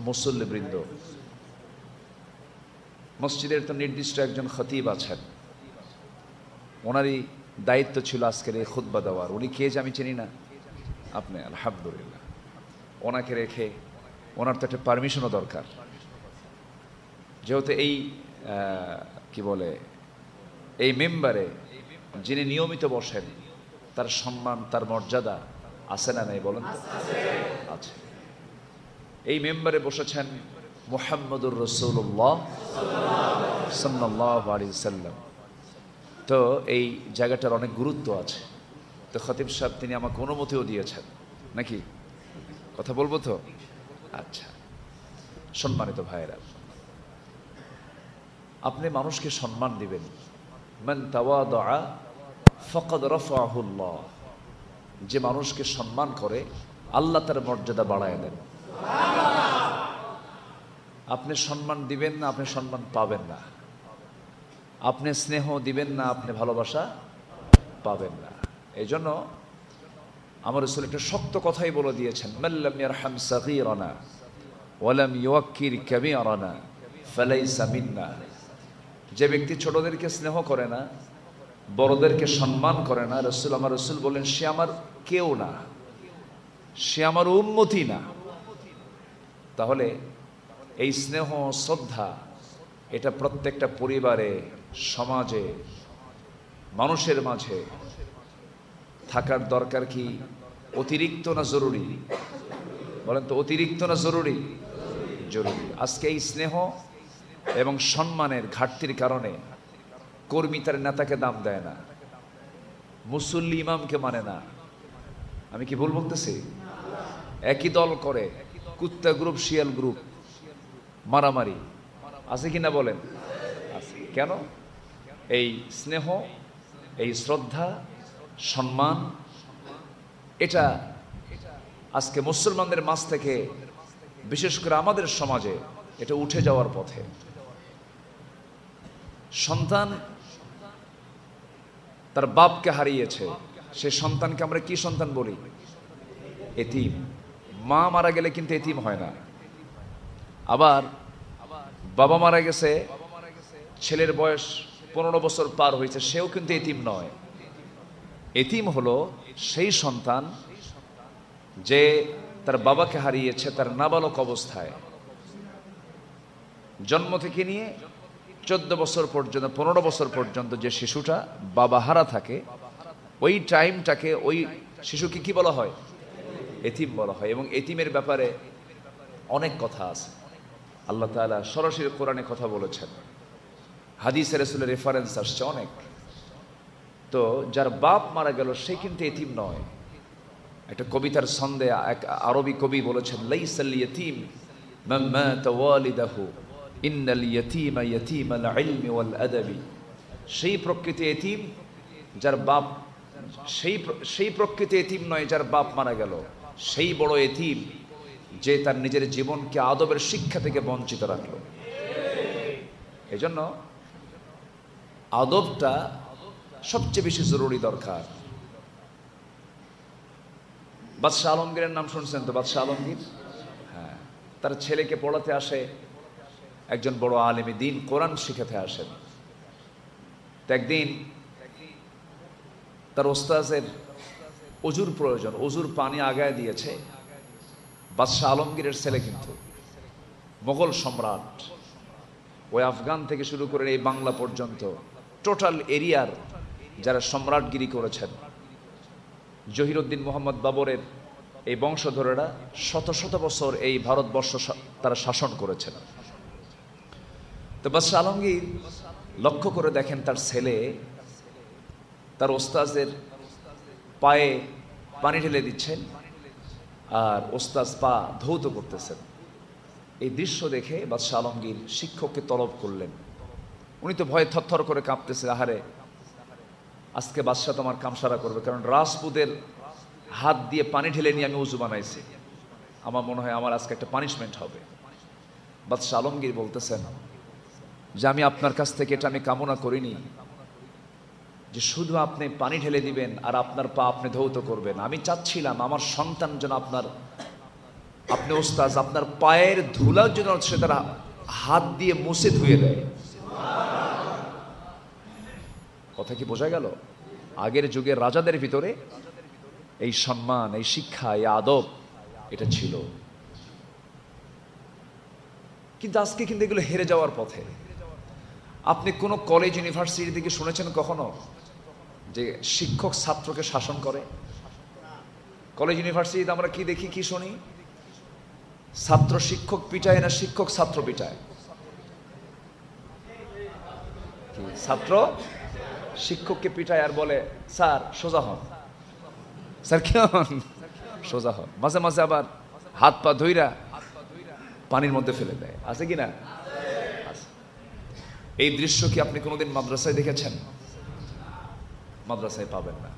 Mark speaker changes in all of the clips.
Speaker 1: মুসল্লিবৃন্দ, মসজিদের তো নির্দিষ্ট একজন খতিব আছেন, ওনারই দায়িত্ব ছিল আজকের এই খুতবা দেওয়ার। উনি কে যে আমি চিনি না, আপনি আলহামদুলিল্লাহ ওনাকে রেখে, ওনার তো একটা পারমিশনও দরকার, যেহেতু এই কি বলে এই মেম্বারে যিনি নিয়মিত বসেন তার সম্মান তার মর্যাদা আছে না নাই বলেন তো? আছে। এই মেম্বারে বসেছেন মুহাম্মদুর রাসূলুল্লাহ সাল্লাল্লাহু আলাইহি ওয়াসাল্লাম। তো এই জায়গাটার অনেক গুরুত্ব আছে। তো খতিব সাহেব তিনি আমাকে অনুমতিও দিয়েছেন, নাকি কথা বলবো তো? আচ্ছা, সম্মানিত ভাইয়েরা, আপনি মানুষকে সম্মান দিবেন। মান তাওয়াদা ফাকাদ রাফাহুল্লাহ, যে মানুষকে সম্মান করে আল্লাহ তার মর্যাদা বাড়ায় দেন। আপনি সম্মান দিবেন না, আপনি সম্মান পাবেন না। আপনি স্নেহ দিবেন না, আপনি ভালোবাসা পাবেন না। এই জন্য আমার রাসূল একটা শক্ত কথাই বলে দিয়েছেন, মাল্লাম ইয়ারহাম সাগীরানা ওয়ালাম ইউওয়াক্কির কাবীরানা ফালাইসা মিন্না। যে ব্যক্তি ছোটদেরকে স্নেহ করে না, বড়দেরকে সম্মান করে না, আমার রাসূল বলেন সে আমার কেউ না, সে আমার উম্মতি না। তাহলে এই স্নেহ শ্রদ্ধা এটা প্রত্যেকটা পরিবারে, সমাজে, মানুষের মাঝে থাকার দরকার কি অতিরিক্ত না জরুরি? বলেন তো, অতিরিক্ত না জরুরি? জরুরি। আজকে এই স্নেহ এবং সম্মানের ঘাটতির কারণে কর্মী তার নেতাকে দাম দেয় না, মুসল্লি ইমামকে মানে না। আমি কি ভুল বলতেছি? একই দল করে, কুত্তা গ্রুপ শিয়াল গ্রুপ, মারামারি আছে কিনা বলেন? আছে। কেন? এই স্নেহ, এই শ্রদ্ধা, সম্মান এটা আজকে মুসলমানদের মাঝ থেকে, বিশেষ করে আমাদের সমাজে এটা উঠে যাওয়ার পথে। সন্তান তার বাপকে হারিয়েছে, সে সন্তানকে আমরা কি সন্তান বলি? এতিম। মা মারা গেলে কিন্তু এতিম হয় না। আবার বাবা মারা গেছে, ছেলের বয়স 15 বছর পার হয়েছে, সেও কিন্তু এতিম নয়। এতিম হলো সেই সন্তান যে তার বাবাকে হারিয়েছে তার নাবালক অবস্থায়। জন্ম থেকে নিয়ে 14 বছর পর্যন্ত, 15 বছর পর্যন্ত যে শিশুটা বাবা হারা থাকে, ওই টাইমটাকে, ওই শিশুকে কি বলা হয়? এতিম বলা হয়। এবং এতিমের ব্যাপারে অনেক কথা আছে। আল্লাহ তাআলা সরাসরি কোরআনে কথা বলেছেন, হাদিসে রাসূলের রেফারেন্স আসছে অনেক। তো যার বাপ মারা গেল সে কিন্তু এতিম নয়। একটা কবিতার ছন্দে এক আরবি কবি বলেছেন, লাইসাল ইয়াতীম মান মাতা ওয়ালিদাহু ইন্নাল ইয়াতীমা ইয়াতীমাল ইলমি ওয়াল আদাবি। সেই প্রকৃতি এতিম যার বাপ, সেই প্রকৃতি এতিম নয় যার বাপ মারা গেল। সেই বড় এতিম যে তার নিজের জীবনকে আদবের শিক্ষা থেকে বঞ্চিত রাখলো। এজন্য আদবটা সবচেয়ে বেশি জরুরি দরকার। বাদশাহ আলমগীরের নাম শুনছেন তো? বাদশাহ আলমগীর, হ্যাঁ, তার ছেলেকে পড়াতে আসে একজন বড় আলেমে দ্বীন, কোরআন শিখাতে আসেন। তো একদিন তার ওস্তাজের অজুর প্রয়োজন, অজুর পানি আগায় দিয়েছে। বাদশাহ আলমগীরের ছেলে কিন্তু মোগল সম্রাট, ওই আফগান থেকে শুরু করে এই বাংলা পর্যন্ত টোটাল এরিয়ার যারা সম্রাটগিরি করেছেন, জহিরুদ্দিন মোহাম্মদ বাবরের এই বংশধরেরা শত শত বছর এই ভারতবর্ষ তারা শাসন করেছেন। তো বাদশাহ আলমগীর লক্ষ্য করে দেখেন তার ছেলে তার ওস্তাজের পায়ে পানি ঢেলে দিচ্ছেন আর ওস্তাজ পা ধৌত করতেছেন। এই দৃশ্য দেখে বাদশাহ আলমগীর শিক্ষককে তলব করলেন। উনি তো ভয়ে থরথর করে কাঁপতেছে, আহারে আজকে বাদশাহ তোমার কামসারা করবে, কারণ রাজপুতের হাত দিয়ে পানি ঢেলে নিয়ে আমি উজু বানাইছি, আমার মনে হয় আমার আজকে একটা পানিশমেন্ট হবে। বাদশাহ আলমগীর বলতেছেন যে আমি আপনার কাছ থেকে এটা আমি কামনা করিনি যে শুধু আপনি পানি ঢেলে দিবেন আর আপনার পা আপনি ধৌত করবেন। আমি চাচ্ছিলাম আমার সন্তান যেন আপনার আপনি ওস্তাজ, আপনার পায়ের ধুলার জন্য সে তারা হাত দিয়ে মুছে ধুয়ে দেয়। কথা কি বোঝা গেল? আগের যুগের রাজাদের ভিতরে এই সম্মান, এই শিক্ষা, এই আদব এটা ছিল। কিন্তু আজকে কিন্তু এগুলো হেরে যাওয়ার পথে। আপনি কোনো কলেজ ইউনিভার্সিটি থেকে শুনেছেন কখনো যে শিক্ষক ছাত্রকে শাসন করে? কলেজ ইউনিভার্সিটিতে আমরা কি দেখি, কি শুনি? ছাত্র শিক্ষক পিটায় না শিক্ষক ছাত্র পিটায়? ছাত্র শিক্ষককে পিটায় আর বলে স্যার সোজা হন, স্যার কেমন সোজা হন। মাঝে মাঝে আবার হাত পা ধইরা পানির মধ্যে ফেলে দেয়, আছে কি না? এই দৃশ্য কি আপনি কোনোদিন মাদ্রাসায় দেখেছেন? মাদ্রাসায় পাবেন না।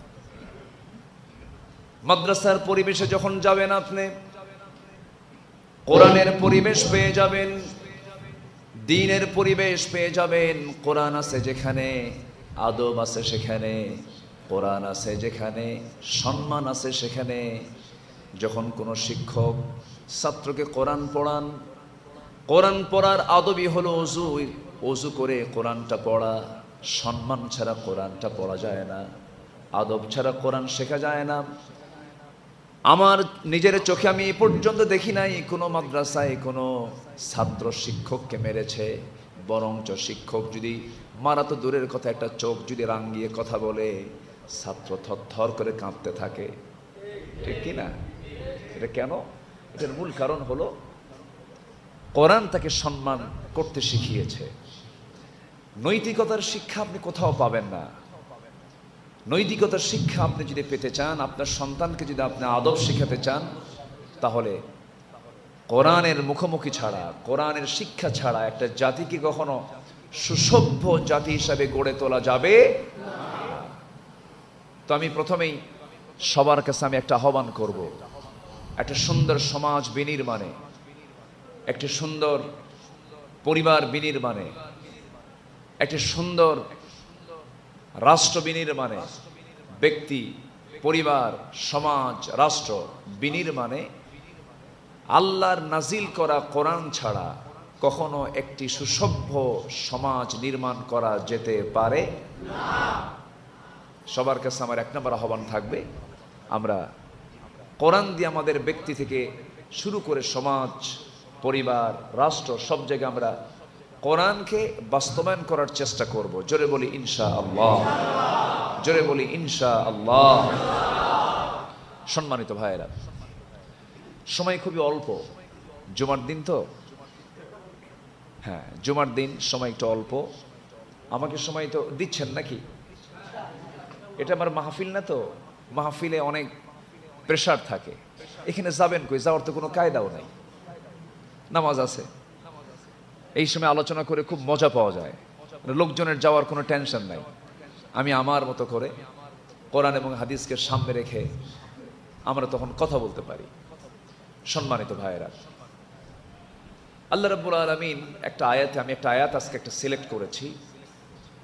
Speaker 1: মাদ্রাসার পরিবেশে যখন যাবেন আপনি কোরআনের পরিবেশ পেয়ে যাবেন, দ্বীনের পরিবেশ পেয়ে যাবেন। কোরআন আছে যেখানে, আদব আছে সেখানে, কোরআন আছে যেখানে, সম্মান আছে সেখানে। যখন কোনো শিক্ষক ছাত্রকে কোরআন পড়ান, কোরআন পড়ার আদবই হলো অজু, অজু করে কোরআনটা পড়া। সম্মান ছাড়া কোরআনটা পড়া যায় না, আদব ছাড়া কোরআন শেখা যায় না। আমার নিজের চোখে আমি এই পর্যন্ত দেখি নাই কোনো মাদ্রাসায় কোনো ছাত্র শিক্ষককে মেরেছে। বরঞ্চ শিক্ষক যদি মারা তো দূরের কথা, একটা চোখ যদি রাঙিয়ে কথা বলে, ছাত্র থরথর করে কাঁপতে থাকে, ঠিক কি না? এটা কেন? এটার মূল কারণ হলো কোরআন তাকে সম্মান করতে শিখিয়েছে। নৈতিকতার শিক্ষা আপনি কোথাও পাবেন না। নৈতিকতার শিক্ষা আপনি যদি পেতে চান, আপনার সন্তানকে যদি আপনি আদব শেখাতে চান, তাহলে কোরআনের মুখোমুখি ছাড়া, কোরআনের শিক্ষা ছাড়া একটা জাতিকে কখনো সুসভ্য জাতি হিসাবে গড়ে তোলা যাবে না। তো আমি প্রথমেই সবার কাছে আমি একটা আহ্বান করব, একটা সুন্দর সমাজ বিনির্মাণে, একটা সুন্দর পরিবার বিনির্মাণে, একটা সুন্দর রাষ্ট্র বিনির্মাণে, ব্যক্তি, পরিবার, সমাজ, রাষ্ট্র বিনির্মাণে আল্লাহর নাজিল করা কোরআন ছাড়া কখনো একটি সুসভ্য সমাজ নির্মাণ করা যেতে পারে না। সবার কাছে আমার এক নম্বর আহ্বান থাকবে, আমরা কোরআন দিয়ে আমাদের ব্যক্তি থেকে শুরু করে সমাজ, পরিবার, রাষ্ট্র, সব জায়গায় আমরা কোরআনকে বাস্তবায়ন করার চেষ্টা করব। জোরে বলি ইনশাআল্লাহ, জোরে বলি ইনশাআল্লাহ। সম্মানিত ভাইয়েরা, সময় খুবই অল্প, জুমার দিন তো, হ্যাঁ জুমার দিন, সময় একটু অল্প। আমাকে সময় তো দিচ্ছেন নাকি? এটা আমার মাহফিল না, তো মাহফিলে অনেক প্রেশার থাকে। এখানে যাবেন কই? যাওয়ার তো কোনো কায়দাও নাই, নামাজ আছে। এই সময় আলোচনা করে খুব মজা পাওয়া যায়, লোকজনের যাওয়ার কোনো টেনশন নাই। আমি আমার মতো করে কোরআন এবং হাদিসকে সামনে রেখে আমরা তখন কথা বলতে পারি। সম্মানিত ভাইয়েরা, আল্লাহ রাব্বুল আলামিন একটা আয়াতে, আমি একটা আয়াত আজকে একটা সিলেক্ট করেছি,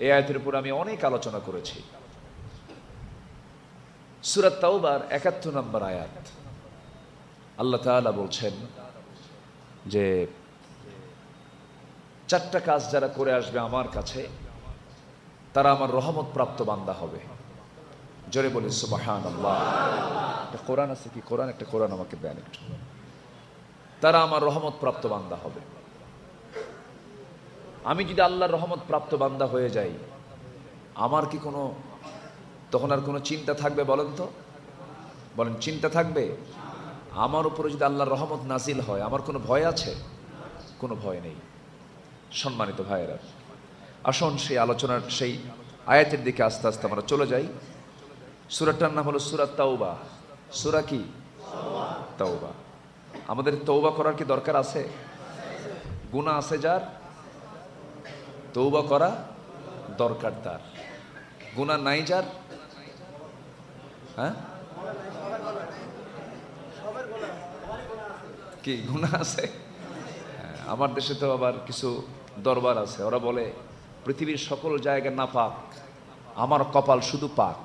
Speaker 1: এই আয়াতের উপর আমি অনেক আলোচনা করেছি। সূরা তাওবার ৭১ নম্বর আয়াত। আল্লাহ তাআলা বলছেন যে 4টা কাজ যারা করে আসবে আমার কাছে, তারা আমার রহমত প্রাপ্ত বান্দা হবে। জোরে বলি সুবহানাল্লাহ। একটা কোরআন আছে কি? কোরআন, একটা কোরআন আমাকে দেন একটু। তারা আমার রহমত প্রাপ্ত বান্দা হবে। আমি যদি আল্লাহর রহমত প্রাপ্ত বান্দা হয়ে যাই, আমার কি কোনো তখন আর কোনো চিন্তা থাকবে? বলেন তো, বলেন চিন্তা থাকবে? আমার উপরে যদি আল্লাহর রহমত নাজিল হয়, আমার কোনো ভয় আছে? কোনো ভয় নেই। সম্মানিত ভাইয়েরা, আসুন সেই আলোচনার সেই আয়াতের দিকে আস্তে আস্তে আমরা চলে যাই। সূরাটার নাম হলো সূরা তাওবা। সূরা কি? তাওবা। আমাদের তওবা করার কি দরকার আছে? গুনাহ আছে যার, তওবা করা দরকার তার। গুনাহ নাই যার, হ্যাঁ কি গুনাহ আছে? আমার দেশে তো আবার কিছু দরবার আছে, ওরা বলে পৃথিবীর সকল জায়গা না পাক, আমার কপাল শুধু পাক।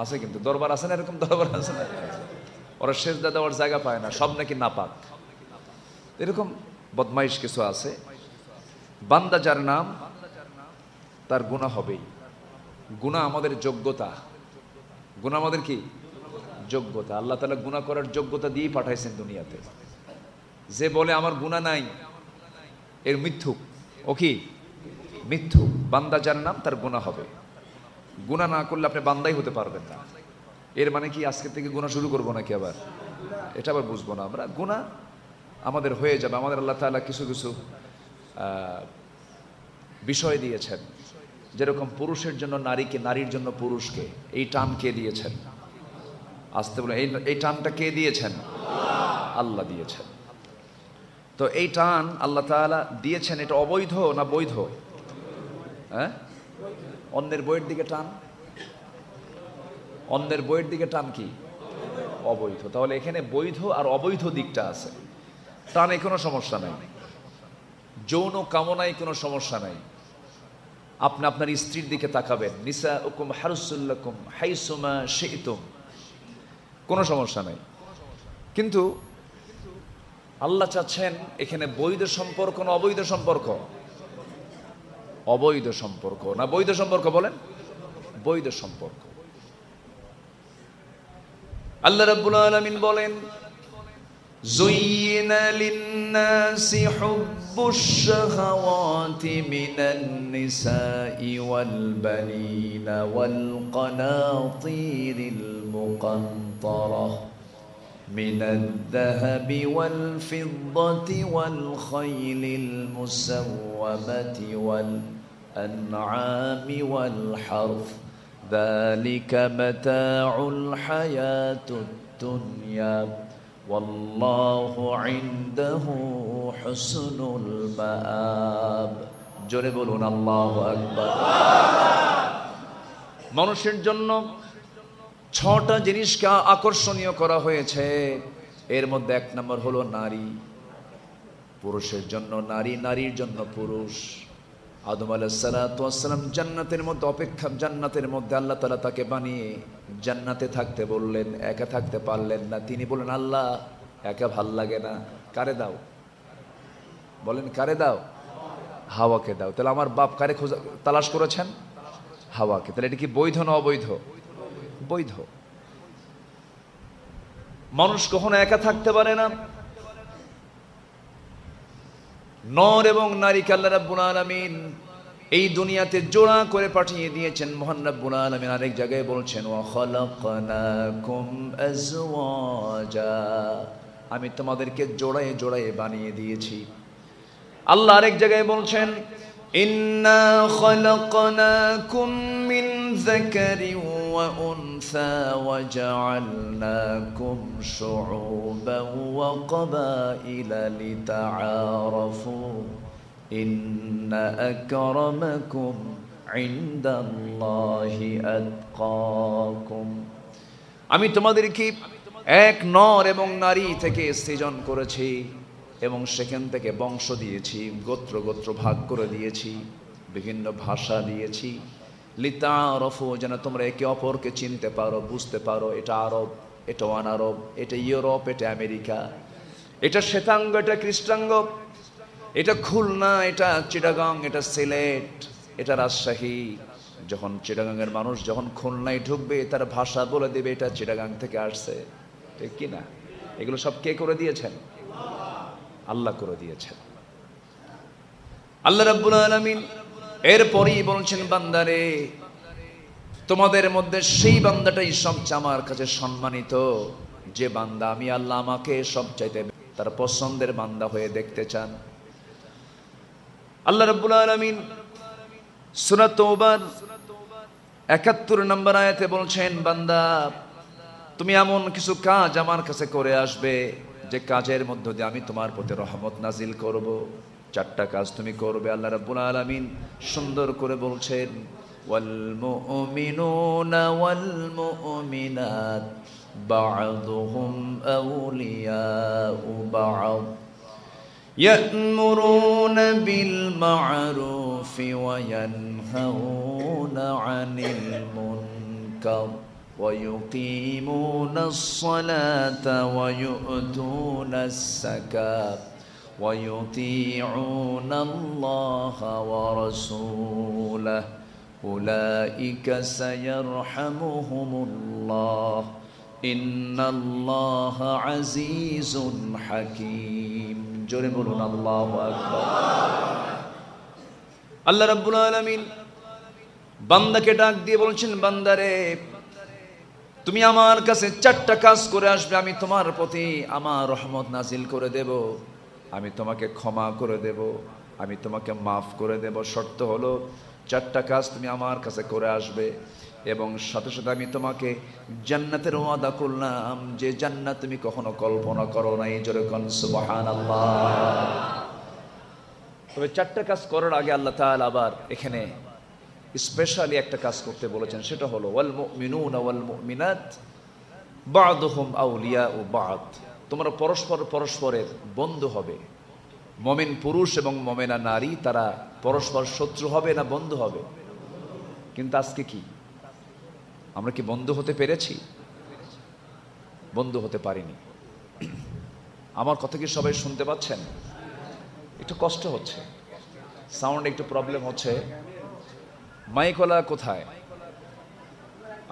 Speaker 1: আছে কিন্তু দরবার আছে না, এরকম দরবার আছে না? ওরা সেজদা দেওয়ার জায়গা পায় না, সব নাকি নাপাক। এরকম বদমাইশ কিছু আছে। বান্দা যার নাম, তার গুনাহ হবেই। গুনাহ আমাদের যোগ্যতা, গুনাহ আমাদের কি যোগ্যতা। আল্লাহ তাআলা গুনাহ করার যোগ্যতা দিয়েই পাঠাইছেন দুনিয়াতে। যে বলে আমার গুনাহ নাই, এর মিথ্যুক। ও কি মিথ্যুক। বান্দা যার নাম, তার গুনাহ হবে। গুনাহ না করলে আপনি বান্দাই হতে পারবেন না। এর মানে কি আজকে থেকে গুনাহ শুরু করবো নাকি আবার? এটা আবার বুঝবো না আমরা। গুনাহ আমাদের হয়ে যাবে। আমাদের আল্লাহ তাআলা কিছু কিছু বিষয় দিয়েছেন, যেরকম পুরুষের জন্য নারীকে, নারীর জন্য পুরুষকে। এই টান কে দিয়েছেন? আসতে বলে, এই টানটা কে দিয়েছেন? আল্লাহ দিয়েছেন। তো এই টান আল্লাহ তাআলা দিয়েছেন, এটা অবৈধ না বৈধ? হ্যাঁ, অন্যের বইয়ের দিকে টান, অন্যের বইয়ের দিকে টান কি অবৈধ। তাহলে এখানে বৈধ আর অবৈধ দিকটা আছে। টানে কোনো সমস্যা নাই, যৌন কামনায় কোনো সমস্যা নাই। আপনি আপনার স্ত্রীর দিকে তাকাবেন, নিসাউকুম হারসুল লাকুম হাইসুমা শি'তুম, কোনো সমস্যা নাই। কিন্তু আল্লাহ চাচ্ছেন এখানে বৈধ সম্পর্ক না অবৈধ সম্পর্ক? অবৈধ সম্পর্ক না বৈধ সম্পর্ক বলেন? বৈধ সম্পর্ক। আল্লাহ রাব্বুল আলামিন বলেন, যুয়িনা লিন-নাসি হুব্বুশ শাহাওয়াতি মিনান নিসাই ওয়াল বানিনা ওয়াল কানাতিরিল মুকান্তারা মিনাদ যাহাবি ওয়াল ফিদ্দাতি ওয়াল খাইলিল মুসাওওয়ামাতি ওয়াল আনআমি ওয়াল হারফ যালিকা মাতাউল হায়াতুদ দুনিয়া ওয়াল্লাহু ইনদাহু হুসনুল মাআব। জোরে বলুন আল্লাহু আকবার। মানুষের জন্য 6টা জিনিসকে আকর্ষণীয় করা হয়েছে। এর মধ্যে 1 নম্বর হলো নারী। পুরুষের জন্য নারী, নারীর জন্য পুরুষ। আদম আলাইহিস সালাতু ওয়াস সালাম জান্নাতের মধ্যে জান্নাতের মধ্যে আল্লাহ তাআলা তাকে বানিয়ে জান্নাতে থাকতে বললেন, একা থাকতে পারলেন না। তিনি বলেন, আল্লাহ একা ভাল লাগে না, কারে দাও? বলেন কারে দাও? হাওয়াকে দাও। তাহলে আমার বাপ কারে তালাশ করেছেন? হাওয়াকে। তাহলে এটা কি বৈধ না অবৈধ? বৈধ। মানুষ কখনো একা থাকতে পারে না। নর এবং নারীকে আল্লাহ রাব্বুল আলামিন এই দুনিয়াতে জোড়া করে পাঠিয়ে দিয়েছেন। মহান রাব্বুল আলামিন আরেক জায়গায় বলছেন, ওয়া খালাকনাকুম আজওয়াজা, আমি তোমাদেরকে জোড়ায় জোড়ায় বানিয়ে দিয়েছি। আল্লাহ আরেক জায়গায় বলছেন, ইন্না খালাকনাকুম মিন যাকারিন ওয়া উনসা ওয়া জাআলনাকুম শুউবান ওয়া ক্বাবাইলা লিতাআরাফু ইন্না আকরামাকুম ইনদাল্লাহি আতকাকুম। আমি তোমাদেরকে এক নর এবং নারী থেকে সৃজন করেছি এবং সেখান থেকে বংশ দিয়েছি, গোত্র গোত্র ভাগ করে দিয়েছি, বিভিন্ন ভাষা দিয়েছি। লিতাআরাফু, যেন তোমরা একে অপরকে চিনতে পারো, বুঝতে পারো। এটা আরব, এটা অনারব, এটা ইউরোপ, এটা আমেরিকা, এটা শ্বেতাঙ্গ, এটা কৃষ্ণাঙ্গ, এটা খুলনা, এটা চিটাগাং, এটা সিলেট, এটা রাজশাহী। যখন চিটাগাংয়ের মানুষ যখন খুলনায় ঢুকবে, তার ভাষা বলে দেবে এটা চিটাগাং থেকে আসছে, ঠিক কি না? এগুলো সব কে করে দিয়েছেন? আল্লাহ করে দিয়েছেন। আল্লাহ রাব্বুল আলামিন এরপরই বলছেন, বান্দারে তোমাদের মধ্যে সেই বান্দাটাই সবচেয়ে আমার কাছে সম্মানিত, যে বান্দা আমি আল্লাহ আমাকে সবচাইতে তার পছন্দের বান্দা হয়ে দেখতে চান। আল্লাহ রাব্বুল আলামিন সূরা তাওবার ৭১ নম্বর আয়াতে বলছেন, বান্দা তুমি এমন কিছু কাজ আমার কাছে করে আসবে যে কাজের মধ্য দিয়ে আমি তোমার প্রতি রহমত নাজিল করব। 4টা কাজ তুমি করবে। আল্লাহ রাব্বুল আলামিন সুন্দর করে বলছেন, ওয়াল মুমিনুনা ওয়াল মুমিনাত বা'দুহুম আউলিয়াউ বা'দ ইয়া'মুরুনা বিল মা'রুফি ওয়া ইয়ানহাউনা আনিল মুনকার ويقيمون الصلاة ويؤتون الزكاة ويطيعون الله ورسوله أولئك سيرحمهم الله إن الله عزيز حكيم জোরে বলুন আল্লাহু আকবার। আল্লাহ রাব্বুল আলামিন বান্দাকে ডাক দিয়ে বলছেন, বান্দারে তুমি আমার কাছে 4টা কাজ করে আসবে, আমি তোমার প্রতি আমার রহমত নাজিল করে দেব, আমি তোমাকে ক্ষমা করে দেব, আমি তোমাকে মাফ করে দেব। শর্ত হলো 4টা কাজ তুমি আমার কাছে করে আসবে এবং সাথে সাথে আমি তোমাকে জান্নাতের ওয়াদা করলাম, যে জান্নাত তুমি কখনো কল্পনা করো নাই। জোরে কোন সুবহানাল্লাহ। তবে 4টা কাজ করার আগে আল্লাহ তাআলা আবার এখানে স্পেশালি একটা কাজ করতে বলেছেন, সেটা হলো ওয়াল মুমিনুনা ওয়াল মুমিনাত বা'দুহুম আউলিয়াউ বা'দ। তোমরা পরস্পর পরস্পরের বন্ধু হবে। মুমিন পুরুষ এবং মুমিনা নারী তারা পরস্পর শত্রু হবে না বন্ধু হবে? কিন্তু আজকে কি আমরা কি বন্ধু হতে পেরেছি? বন্ধু হতে পারিনি। আমার কথা কি সবাই শুনতে পাচ্ছেন? একটু কষ্ট হচ্ছে, সাউন্ড একটু প্রবলেম হচ্ছে। মাইকওয়ালা কোথায়?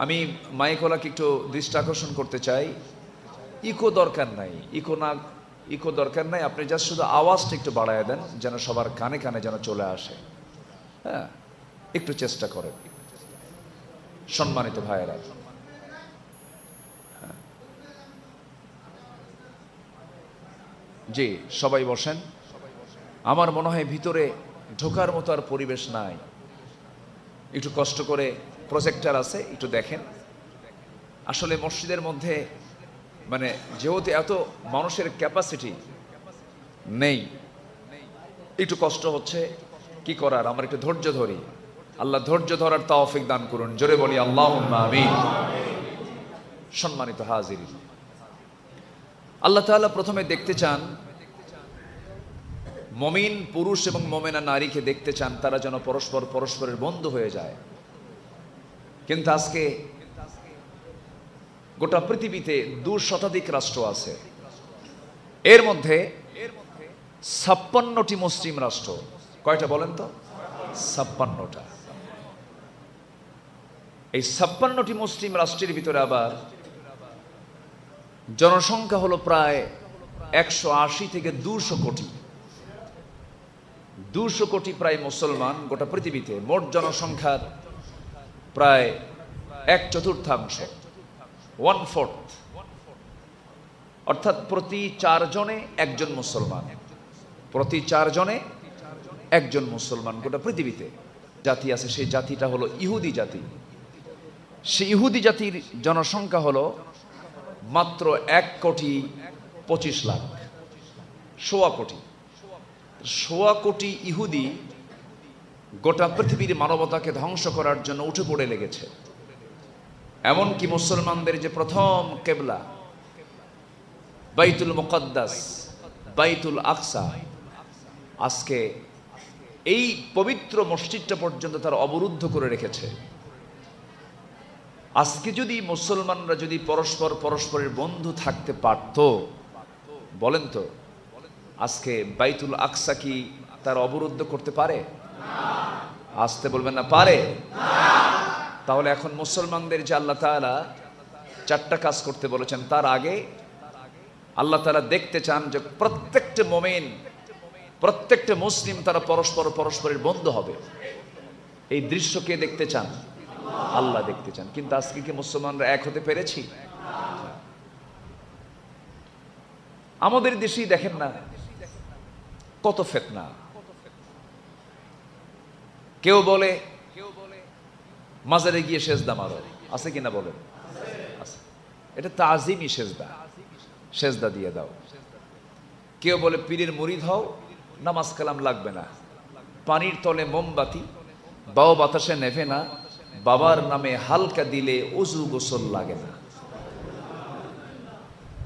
Speaker 1: আমি মাইকওয়ালাকে একটু দৃষ্টি আকর্ষণ করতে চাই। ইকো দরকার নাই, ইকো দরকার নাই, আপনি জাস্ট শুধু আওয়াজটা একটু বাড়ায় দেন যেন সবার কানে কানে যেন চলে আসে। হ্যাঁ, একটু চেষ্টা করেন সম্মানিত ভাইয়েরা। জি, সবাই বসেন। আমার মনে হয় ভিতরে ঢোকার মতো আর পরিবেশ নাই। একটু কষ্ট করে, প্রজেক্টর আছে, একটু দেখেন। আসলে মসজিদের মধ্যে মানে যেহেতু এত মানুষের ক্যাপাসিটি নেই, একটু কষ্ট হচ্ছে, কি করার, আমরা একটু ধৈর্য ধরি। আল্লাহ ধৈর্য ধরার তৌফিক দান করুন। জোরে বলি আল্লাহুম্মা আমিন। সম্মানিত হাজিরিন, আল্লাহ তাআলা প্রথমে দেখতে চান মুমিন পুরুষ এবং মুমিনা নারীকে দেখতে চান তারা যেন পরস্পর পরস্পরের বন্ধু হয়ে যায়। কিন্তু আজকে গোটা পৃথিবীতে 2 শতাধিক রাষ্ট্র আছে, এর মধ্যে 56টি মুসলিম রাষ্ট্র। কয়টা বলেন তো? 56টা। এই 56টি মুসলিম রাষ্ট্রের ভিতরে আবার জনসংখ্যা হলো প্রায় 180 থেকে 200 কোটি। 200 কোটি প্রায় মুসলমান গোটা পৃথিবীতে। মোট জনসংখ্যার প্রায় 1/4, 1/4, অর্থাৎ প্রতি 4 জনে একজন মুসলমান। প্রতি 4 জনে একজন মুসলমান গোটা পৃথিবীতে। জাতি আছে, সেই জাতিটা হলো ইহুদি জাতি। সেই ইহুদি জাতির জনসংখ্যা হলো মাত্র 1,25,00,000, 1.25 কোটি। 1.25 কোটি ইহুদি গোটা পৃথিবীর মানবতাকে ধ্বংস করার জন্য উঠে পড়ে লেগেছে। এমনকি মুসলমানদের যে প্রথম কেবলা বাইতুল মুকদ্দাস, বাইতুল আকসা, আজকে এই পবিত্র মসজিদটা পর্যন্ত তারা অবরুদ্ধ করে রেখেছে। আজকে যদি মুসলমানরা যদি পরস্পর পরস্পরের বন্ধু থাকতে পারত, বলেন তো আজকে বাইতুল আকসা কি তার অবরুদ্ধ করতে পারে? আসতে বলবেন না, পারে? তাহলে এখন মুসলমানদের যে আল্লাহ তাআলা 4টা কাজ করতে বলেছেন, তার আগে আল্লাহ তাআলা দেখতে চান যে প্রত্যেকটা মুমিন, প্রত্যেকটা মুসলিম তারা পরস্পর পরস্পরের বন্ধু হবে। এই দৃশ্য কে দেখতে চান? আল্লাহ দেখতে চান। কিন্তু আজকে কি মুসলমানরা এক হতে পেরেছি? আমাদের দেশেই দেখেন না কত ফিতনা। কেউ বলে মাজারে গিয়ে সেজদা মারো, আছে কিনা বলেন? এটা তাজিমি সেজদা, সেজদা দিয়ে দাও। কেউ বলে পীরের মুরিদ হও, নামাজ কালাম লাগবে না। পানির তলে মোমবাতি, বাও বাতাসে নেভে না, বাবার নামে হালকা দিলে ওযু গোসল লাগে না।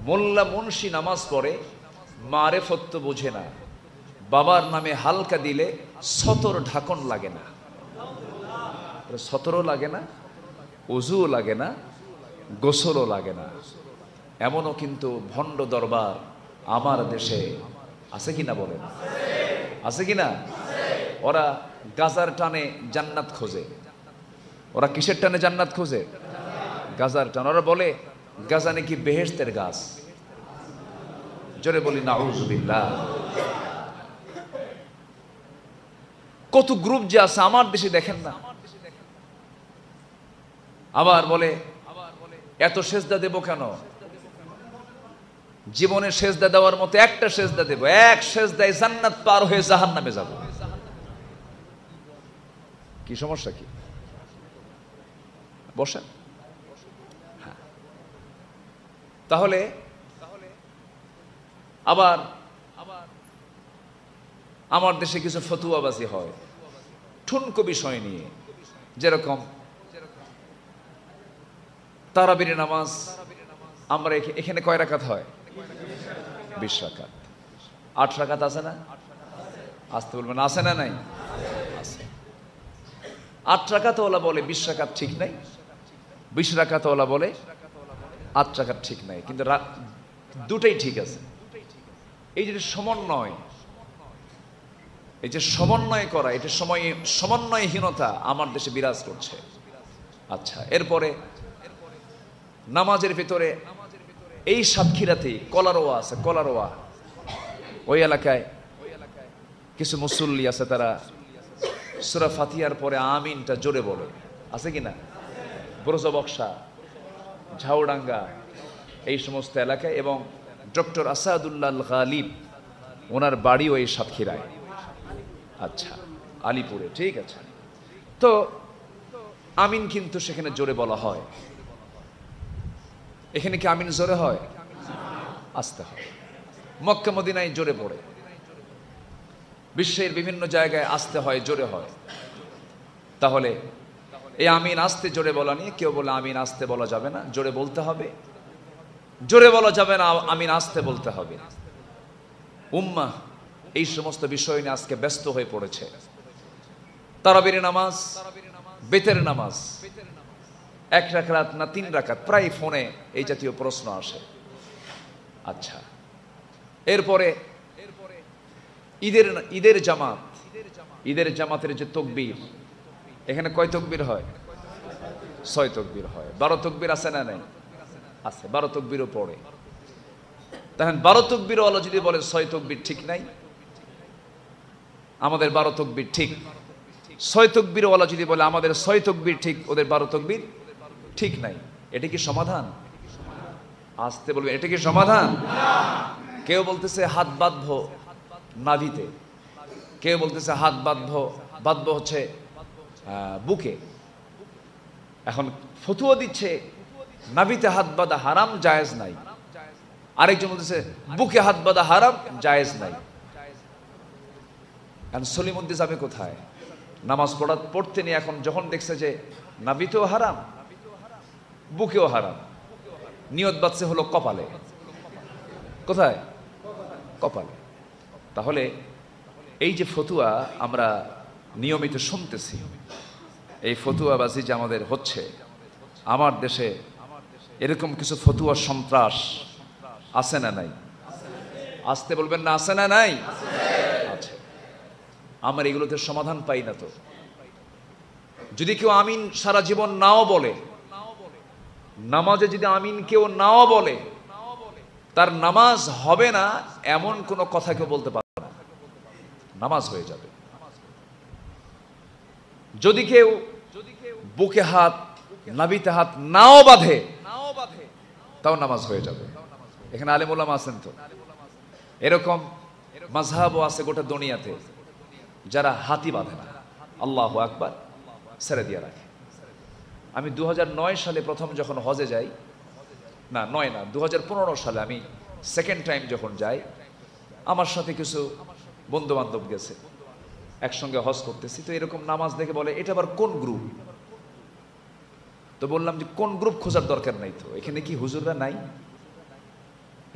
Speaker 1: মোল্লা মুন্সি নামাজ পড়ে, মারেফত তো বোঝে না, বাবার নামে হালকা দিলে সতর ঢাকন লাগে না। সতরও লাগে না, ওযুও লাগে না, গোসলও লাগে না। এমনও কিন্তু ভণ্ড দরবার আমার দেশে আছে কিনা বলেন, আছে কিনা? ওরা গাজার টানে জান্নাত খোঁজে। ওরা কিসের টানে জান্নাত খোঁজে? গাজার টান। ওরা বলে গাজা নাকি বেহেশতের গাছ। জোরে বলি নাউজুবিল্লাহ। কত গ্রুপ যে আছে আমার দেশে দেখেন না। আবার বলে এত সেজদা দেব কেন? জীবনে সেজদা দেওয়ার মতো একটা সেজদা দেব, এক সেজদায় জান্নাত পার হয়ে জাহান্নামে যাব। কি সমস্যা কি? বসেন। হ্যাঁ, তাহলে আবার আমার দেশে কিছু ফতুয়াবাজি হয় ঠুনকো বিষয় নিয়ে, যেরকম তারাবির নামাজ আমরা এখানে কয় রাকাত হয়? 20 রাকাত। 8 রাকাত আছে না? আসতে বলবেন আছে না নাই? আছে। 8 রাকাত ওলা বলে 20 রাকাত ঠিক নাই, 20 রাকাত ওলা বলে 8 রাকাত ঠিক নাই, কিন্তু দুটাই ঠিক আছে। এই যে সমন্বয়, এই যে সমন্বয় করা, এটা সমন্বয়হীনতা আমার দেশে বিরাজ করছে। আচ্ছা, এরপরে নামাজের ভিতরে এই সাতক্ষীরাতে কলারোয়া আছে, কলারোয়া ওই এলাকায় কিছু মুসল্লি আছে, তারা সূরা ফাতিহার পরে আমিনটা জোরে বলে, আছে কিনা? ব্রজবক্সা, ঝাউডাঙ্গা, এই সমস্ত এলাকায়। এবং ডক্টর আসাদুল্লাহ গালিব, ওনার বাড়িও এই সাতক্ষীরায়। আচ্ছা, আলিপুরে, ঠিক আছে। তো আমিন কিন্তু সেখানে জোরে বলা হয়। এখানে কি আমিন জোরে হয়? আসতে হয়। মক্কা মদিনায় জোরে পড়ে, বিশ্বের বিভিন্ন জায়গায় আসতে হয়, জোরে হয়। তাহলে এই আমিন আসতে জোরে বলা নিয়ে কেউ বলে আমিন আসতে বলা যাবে না, জোরে বলতে হবে। জোরে বলা যাবে না, আমিন আসতে বলতে হবে। উম্মাহ এই সমস্ত বিষয় নিয়ে আজকে ব্যস্ত হয়ে পড়েছে। তারাবির নামাজ, বেতের নামাজ 1 রাকাত না 3 রাকাত, প্রায় ফোনে এই জাতীয় প্রশ্ন আসে। আচ্ছা, এরপরে ঈদের জামাত, ঈদের জামাতের যে তকবীর, এখানে কয় তকবীর হয়? 6 তকবীর হয়। 12 তকবীর আছে না নাই? আছে, 12 তকবীরও পড়ে। দেখেন, 12 তকবীর ওয়ালা যদি বলে 6 তকবীর ঠিক নাই, আমাদের 12 তকবীর ঠিক। 6 তকবীর ওয়ালা যদি বলে আমাদের 6 তকবীর ঠিক, ওদের 12 তকবীর ঠিক নাই, এটা কি সমাধান? আসতে বলবে, এটা কি সমাধান? কেউ বলতেছে হাত বাঁধবো নাভিতে, কেউ বলতেছে হাত বাঁধবো হচ্ছে বুকে। এখন ফতুয়া দিচ্ছে নাভিতে হাত বাঁধা হারাম, জায়েজ নাই। আরেকজন বলতেছে বুকে হাত বাঁধা হারাম, জায়েজ নাই। এখন সলিমুদ্দিন যাবে কোথায়? নামাজ পড়তে নিয়ে এখন যখন দেখছে যে নাভিতেও হারাম, বুকেও হারাম, নিয়ত বাঁধছে হলো কপালে। কোথায়? কপালে। তাহলে এই যে ফতুয়া আমরা নিয়মিত শুনতেছি, এই ফতুয়াবাজি যে আমাদের হচ্ছে আমার দেশে, এরকম কিছু ফতুয়া সন্ত্রাস আছে না নাই? আসতে বলবেন না, আছে না নাই? আছে। আমার এগুলোতে সমাধান পাই না। তো যদি কেউ আমিন সারা জীবন নাও বলে, নামাজে যদি আমিন কেউ নাও বলে, তার নামাজ হবে না এমন কোন কথা কেউ বলতে পারে না, নামাজ হয়ে যাবে। যদি কেউ বুকে হাত, নাভিতে হাত নাও বাঁধে, তাও নামাজ হয়ে যাবে। এখানে আলেম ওলামা আছেন তো, এরকম মাযহাবও আছে গোটা দুনিয়াতে, যারা হাতই বাঁধে না, আল্লাহু আকবার, ছেড়ে দিয়ে রাখে। আমি 2009 সালে প্রথম যখন হজে যাই, না 2015 সালে আমি সেকেন্ড টাইম যখন যাই, আমার সাথে কিছু বন্ধু বান্ধব গেছে, একসঙ্গে হজ করতেছি। তো এরকম নামাজ দেখে বলে এটা আবার কোন গ্রুপ? তো বললাম যে কোন গ্রুপ খোঁজার দরকার নাই, তো এখানে কি হুজুররা নাই?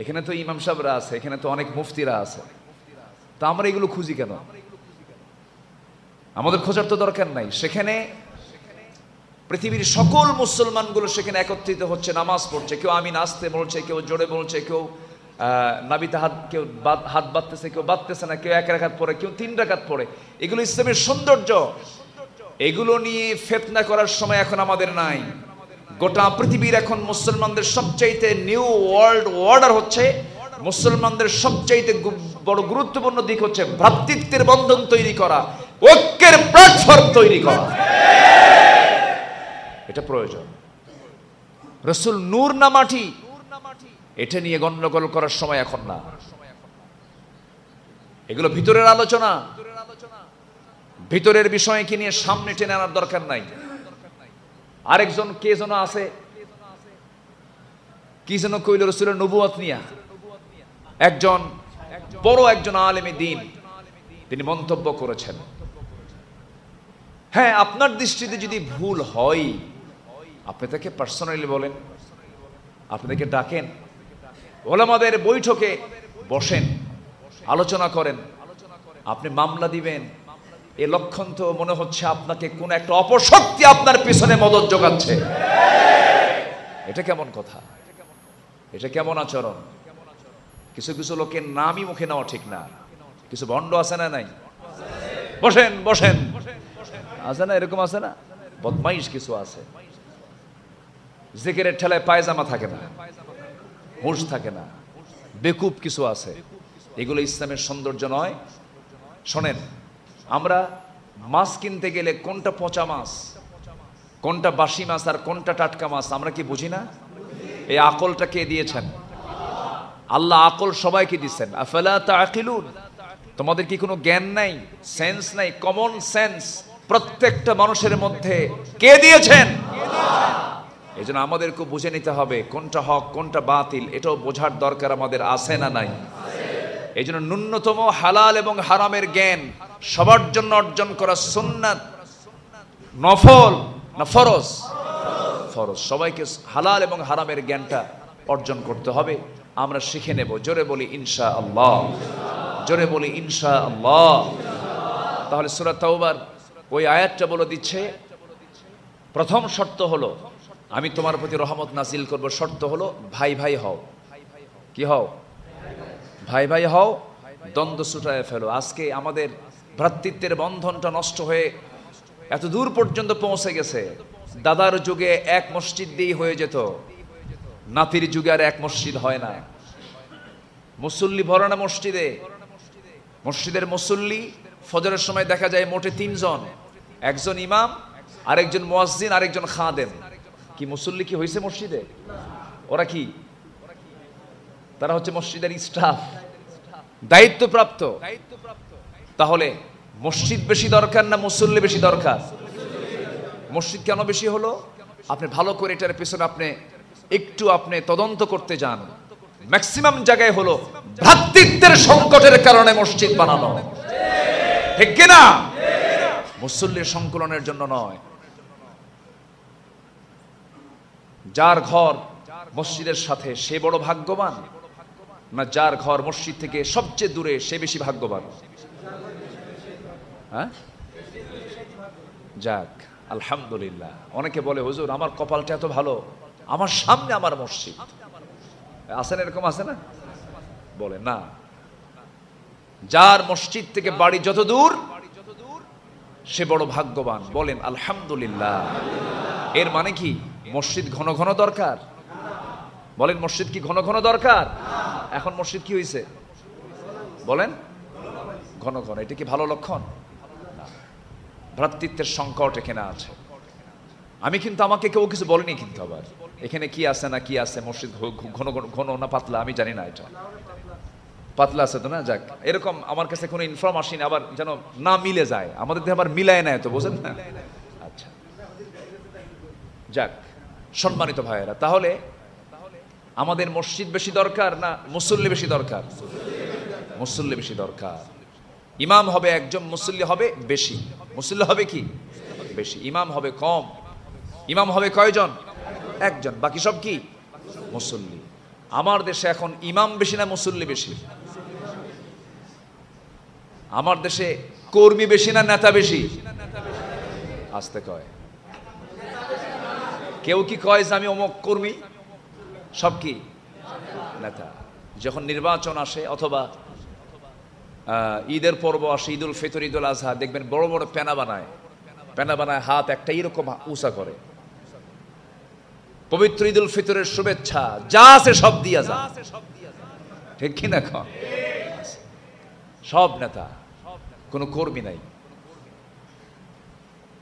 Speaker 1: এখানে তো ইমাম সাহেবরা আছে, এখানে তো অনেক মুফতিরা আছে, তা আমরা এগুলো খুঁজি কেন? আমাদের খোঁজার তো দরকার নাই। সেখানে পৃথিবীর সকল মুসলমানগুলো সেখানে একত্রিত হচ্ছে, নামাজ পড়ছে, কেউ আমিন আসতে বলছে, কেউ জোরে বলছে, কেউ নাবিতে হাত, কেউ হাত বাঁধতেছে, কেউ বাঁধতেছে না, কেউ 1 রাকাত পড়ে, কেউ 3 রাকাত পড়ে। এগুলো ইসলামের সৌন্দর্য। এগুলো নিয়ে ফিতনা করার সময় এখন আমাদের নাই। গোটা পৃথিবীর এখন মুসলমানদের সবচাইতে নিউ ওয়ার্ল্ড অর্ডার হচ্ছে, মুসলমানদের সবচাইতে বড় গুরুত্বপূর্ণ দিক হচ্ছে ভ্রাতৃত্বের বন্ধন তৈরি করা, ঐক্যের প্ল্যাটফর্ম তৈরি করা। এটা প্রয়োজন। রাসূল নূর না মাটি, এটা নিয়ে গন্ডগোল করার সময় এখন না। এগুলো ভিতরের আলোচনা, ভিতরের বিষয়কে নিয়ে সামনে টেনে আনার দরকার নাই। আরেকজন কে যেন আছে, কি যেন কইল রাসূলের নবুয়ত নিয়া, একজন বড় একজন আলেমে দ্বীন তিনি মন্তব্য করেছেন, হ্যাঁ আপনার দৃষ্টিতে যদি ভুল হয় আপনি তাকে পার্সোনালি বলেন, আপনি তাকে ডাকেন, ওলামাদের বৈঠকে বসেন, আলোচনা করেন। আপনি মামলা দিবেন, এ লক্ষণ তো মনে হচ্ছে আপনাকে কোন একটা অপশক্তি আপনার পিছনে মদত যোগাচ্ছে। এটা কেমন কথা? এটা কেমন আচরণ? কিছু কিছু লোকের নামই মুখে নেওয়া ঠিক না। কিছু ভণ্ড আছে না নাই? বসেন বসেন আছে না, এরকম আছে না? বদমাইশ কিছু আছে, জিকিরের ঠেলায় পায়জামা থাকে না, হুঁশ থাকে না, বেকুব কিছু আছে। এগুলো ইসলামের সৌন্দর্য নয়। শোনেন, আমরা মাছ কিনতে গেলে কোনটা পচা মাছ, কোনটা বাসি মাছ আর কোনটা টাটকা মাছ আমরা কি বুঝি না? এই আকলটা কে দিয়েছেন? আল্লাহ আকল সবাইকে দিচ্ছেন। আফালা তাআকিলুন, তোমাদের কি কোনো জ্ঞান নাই, সেন্স নাই, কমন সেন্স প্রত্যেকটা মানুষের মধ্যে কে দিয়েছেন? এই জন্য আমাদেরকে বুঝে নিতে হবে কোনটা হক কোনটা বাতিল, এটাও বোঝার দরকার আমাদের আছে না নাই? এই জন্য ন্যূনতম হালাল এবং হারামের জ্ঞান সবার জন্য অর্জন করা সুন্নাত, নফল না ফরজ? ফরজ। সবাইকে হালাল এবং হারামের জ্ঞানটা অর্জন করতে হবে। আমরা শিখে নেব। জোরে বলি ইনশাআল্লাহ, জোরে বলি ইনশাআল্লাহ। তাহলে সূরা তাওবার ওই আয়াতটা বলে দিচ্ছে, প্রথম শর্ত হলো আমি তোমার প্রতি রহমত নাজিল করব, শর্ত হলো ভাই ভাই হও। কি হও? ভাই ভাই হও, দ্বন্দ্ব ছুটায় ফেলো। আজকে আমাদের ভ্রাতৃত্বের বন্ধনটা নষ্ট হয়ে এত দূর পর্যন্ত পৌঁছে গেছে। দাদার যুগে এক মসজিদ দিয়েই হয়ে যেত, নাতির যুগে আর এক মসজিদ হয় না। মুসল্লি ভরে না মসজিদে, মসজিদের মুসল্লি ফজরের সময় দেখা যায় মোটে 3 জন, একজন ইমাম, আরেকজন মুয়াজ্জিন, আরেকজন খাদেম। কি মুসল্লি কি হয়েছে মসজিদে? ওরা কি? তারা হচ্ছে মসজিদের স্টাফ, দায়িত্বপ্রাপ্ত। তাহলে মসজিদ বেশি দরকার না মুসল্লি বেশি দরকার? মসজিদ কেন বেশি হলো? আপনি ভালো করে এটার পেছনে আপনি তদন্ত করতে যান। ম্যাক্সিমাম জায়গায় হলো ভ্রাতৃত্বের সংকটের কারণে মসজিদ বানানো, ঠিক কিনা? মুসল্লির সংকলনের জন্য নয়। যার ঘর মসজিদের সাথে সে বড় ভাগ্যবান, না যার ঘর মসজিদ থেকে সবচেয়ে দূরে সে বেশি ভাগ্যবান? হ্যাঁ, যাক আলহামদুলিল্লাহ। অনেকে বলে হুজুর আমার কপালটা এত ভালো, আমার সামনে আমার মসজিদ। আছে না এরকম? আছে না? বলে না, যার মসজিদ থেকে বাড়ি যত দূর সে বড় ভাগ্যবান। বলেন আলহামদুলিল্লাহ। এর মানে কি মসজিদ ঘন ঘন দরকার? বলেন মসজিদ কি ঘন ঘন দরকার? এখন মসজিদ কি হয়েছে বলেন? ঘন ঘন। এটা কি ভালো লক্ষণ? ভ্রাতৃত্বের সংকট এখানে আছে। আমি কিন্তু আমাকে কেউ কিছু বলেনি কিন্তু, আবার এখানে কি আছে না কি আছে, মসজিদ ঘন ঘন না পাতলা আমি জানি না, এটা পাতলা আছে তো না। যাক, এরকম আমার কাছে কোনো ইনফর্ম আসেনি, আবার যেন না মিলে যায় আমাদের আবার মিলায় নেয় তো, বোঝেন না? আচ্ছা যাক, সম্মানিত ভাইয়েরা, তাহলে আমাদের মসজিদ বেশি দরকার না মুসল্লি বেশি দরকার? মুসল্লি বেশি দরকার। ইমাম হবে একজন, মুসল্লি হবে বেশি। মুসল্লি হবে কি? বেশি। ইমাম হবে কম। ইমাম হবে কয়জন? একজন, বাকি সব কি? মুসল্লি। আমার দেশে এখন ইমাম বেশি না মুসল্লি বেশি? আমার দেশে কর্মী বেশি না নেতা বেশি? আসতে কয় কেউ কি কয় যে আমি অমুক কর্মী? সব কি নেতা। যখন নির্বাচন আসে অথবা ঈদের পর্ব আসে, ঈদুল ফিতর, ঈদুল আজহা, দেখবেন বড় বড় পেনা বানায় হাত একটা এরকম উঁচা করে, পবিত্র ঈদুল ফিতরের শুভেচ্ছা যা আছে সব দিয়া যা, ঠিক কিনা? সব নেতা, কোনো কর্মী নাই।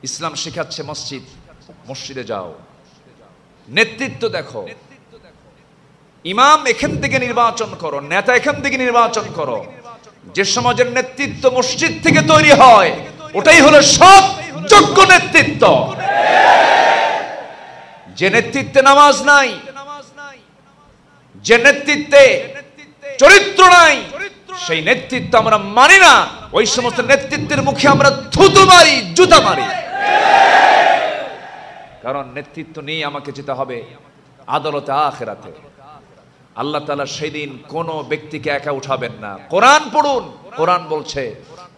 Speaker 1: ইসলাম শেখাচ্ছে মসজিদে যাও, নেতৃত্ব দেখো, ইমাম এখান থেকে নির্বাচন করো, নেতা এখান থেকে নির্বাচন করো। যে সমাজের নেতৃত্ব মসজিদ থেকে তৈরি হয় ওটাই হলো সব যোগ্য নেতৃত্ব। যে নেতৃত্বে নামাজ নাই, যে নেতৃত্বে চরিত্র নাই, সেই নেতৃত্ব আমরা মানি না। ওই সমস্ত নেতৃত্বের মুখে আমরা থুতু মারি, জুতা মারি। কারণ নেতৃত্ব নিয়ে আমাকে যেতে হবে আদালতে, আখিরাতে। আল্লাহ তাআলা সেদিন কোন ব্যক্তিকে একা উঠাবেন না। কোরআন পড়ুন, কোরআন বলছে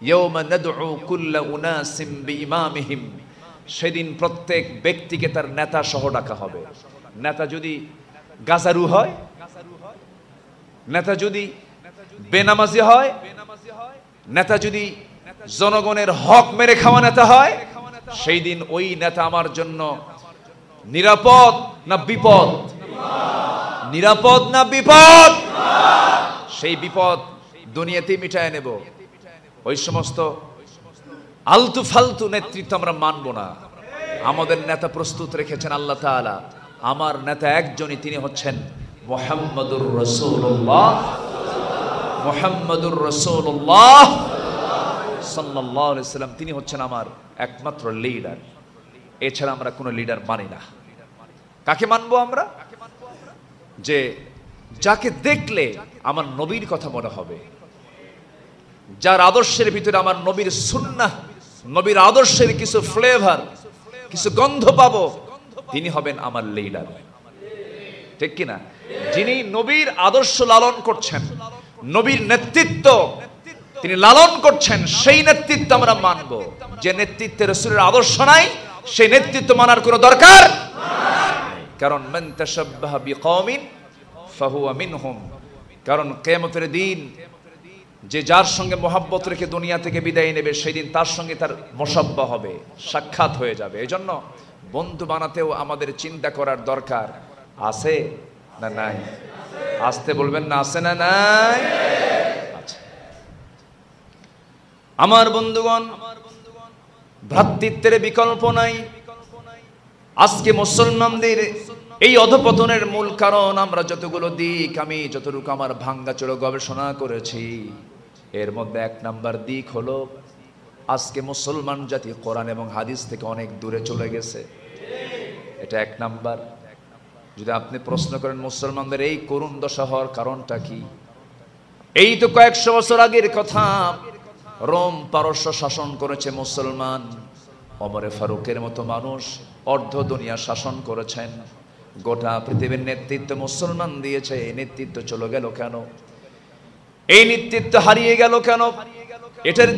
Speaker 1: ইয়াউমা নাদউ কুল্লা উনাসিম বিইমামিহিম, সেদিন প্রত্যেক ব্যক্তিকে তার নেতা সহ ডাকা হবে। নেতা যদি গাজারু হয়, নেতা যদি বেনামাজি হয়, নেতা যদি জনগণের হক মেরে খাওয়া নেতা হয়, সেই দিন ওই নেতা আমার জন্য নিরাপদ না বিপদ? নিরাপদ না বিপদ? সেই বিপদ দুনিয়াতেই মিটায় নেব। ওই সমস্ত আলতু ফালতু নেতৃত্ব আমরা মানব না। আমাদের নেতা প্রস্তুত রেখেছেন আল্লাহ তাআলা। আমার নেতা একজনই, তিনি হচ্ছেন মুহাম্মাদুর রাসূলুল্লাহ, মুহাম্মাদুর রাসূলুল্লাহ সাল্লাল্লাহু আলাইহি সাল্লাম। তিনি হচ্ছেন আমার একমাত্র লিডার। এছাড়া আমরা কোনো লিডার মানি না। কাকে মানবো আমরা? যে যাকে দেখলে আমার নবীর কথা মনে হবে, যার আদর্শের ভিতরে আমার নবীর সুন্নাহ, নবীর আদর্শের কিছু ফ্লেভার, কিছু গন্ধ পাবো, তিনি হবেন আমার লিডার, ঠিক কিনা? যিনি নবীর আদর্শ লালন করছেন, নবীর নেতৃত্ব তিনি লালন করছেন, সেই নেতৃত্ব আমরা মানব। যে নেতৃত্বে রাসূলের আদর্শ নাই, সেই নেতৃত্ব মানার কোনো দরকার নেই। কারণ মান তাশাব্বাহা বিকওমিন ফাহুয়া মিনহুম। কারণ কিয়ামতের দিন যে যার সঙ্গে মহব্বত রেখে দুনিয়া থেকে বিদায় নেবে, সেই দিন তার সঙ্গে তার মুসাব্বা হবে, সাক্ষাৎ হয়ে যাবে। এজন্য বন্ধু বানাতেও আমাদের চিন্তা করার দরকার আছে না নাই? আসতে বলবেন না, আছে না নাই? আচ্ছা আমার বন্ধুগণ, ভ্রাতৃত্বের বিকল্প নাই। আজকে মুসলমানদের এই অধপতনের মূল কারণ আমরা যতগুলো দিক, আমি যতটুকু আমার ভাঙ্গাচোরা গবেষণা করেছি, এর মধ্যে এক নাম্বার দিক হলো আজকে মুসলমান জাতি কোরআন এবং হাদিস থেকে অনেক দূরে চলে গেছে। এটা এক নাম্বার। যদি আপনি প্রশ্ন করেন মুসলমানদের এই করুণ দশা হওয়ার কারণটা কি, এই তো কয়েকশো বছর আগের কথা। রোম পারস্য শাসন করেছে মুসলমান, ওমরে ফারুকের মতো মানুষ অর্ধ দুনিয়া শাসন করেছেন। গোটা পৃথিবীর নেতৃত্ব মুসলমান দিয়েছে। এই নেতৃত্ব চলে গেল কেন? এই নেতৃত্ব হারিয়ে গেল কেন? এটার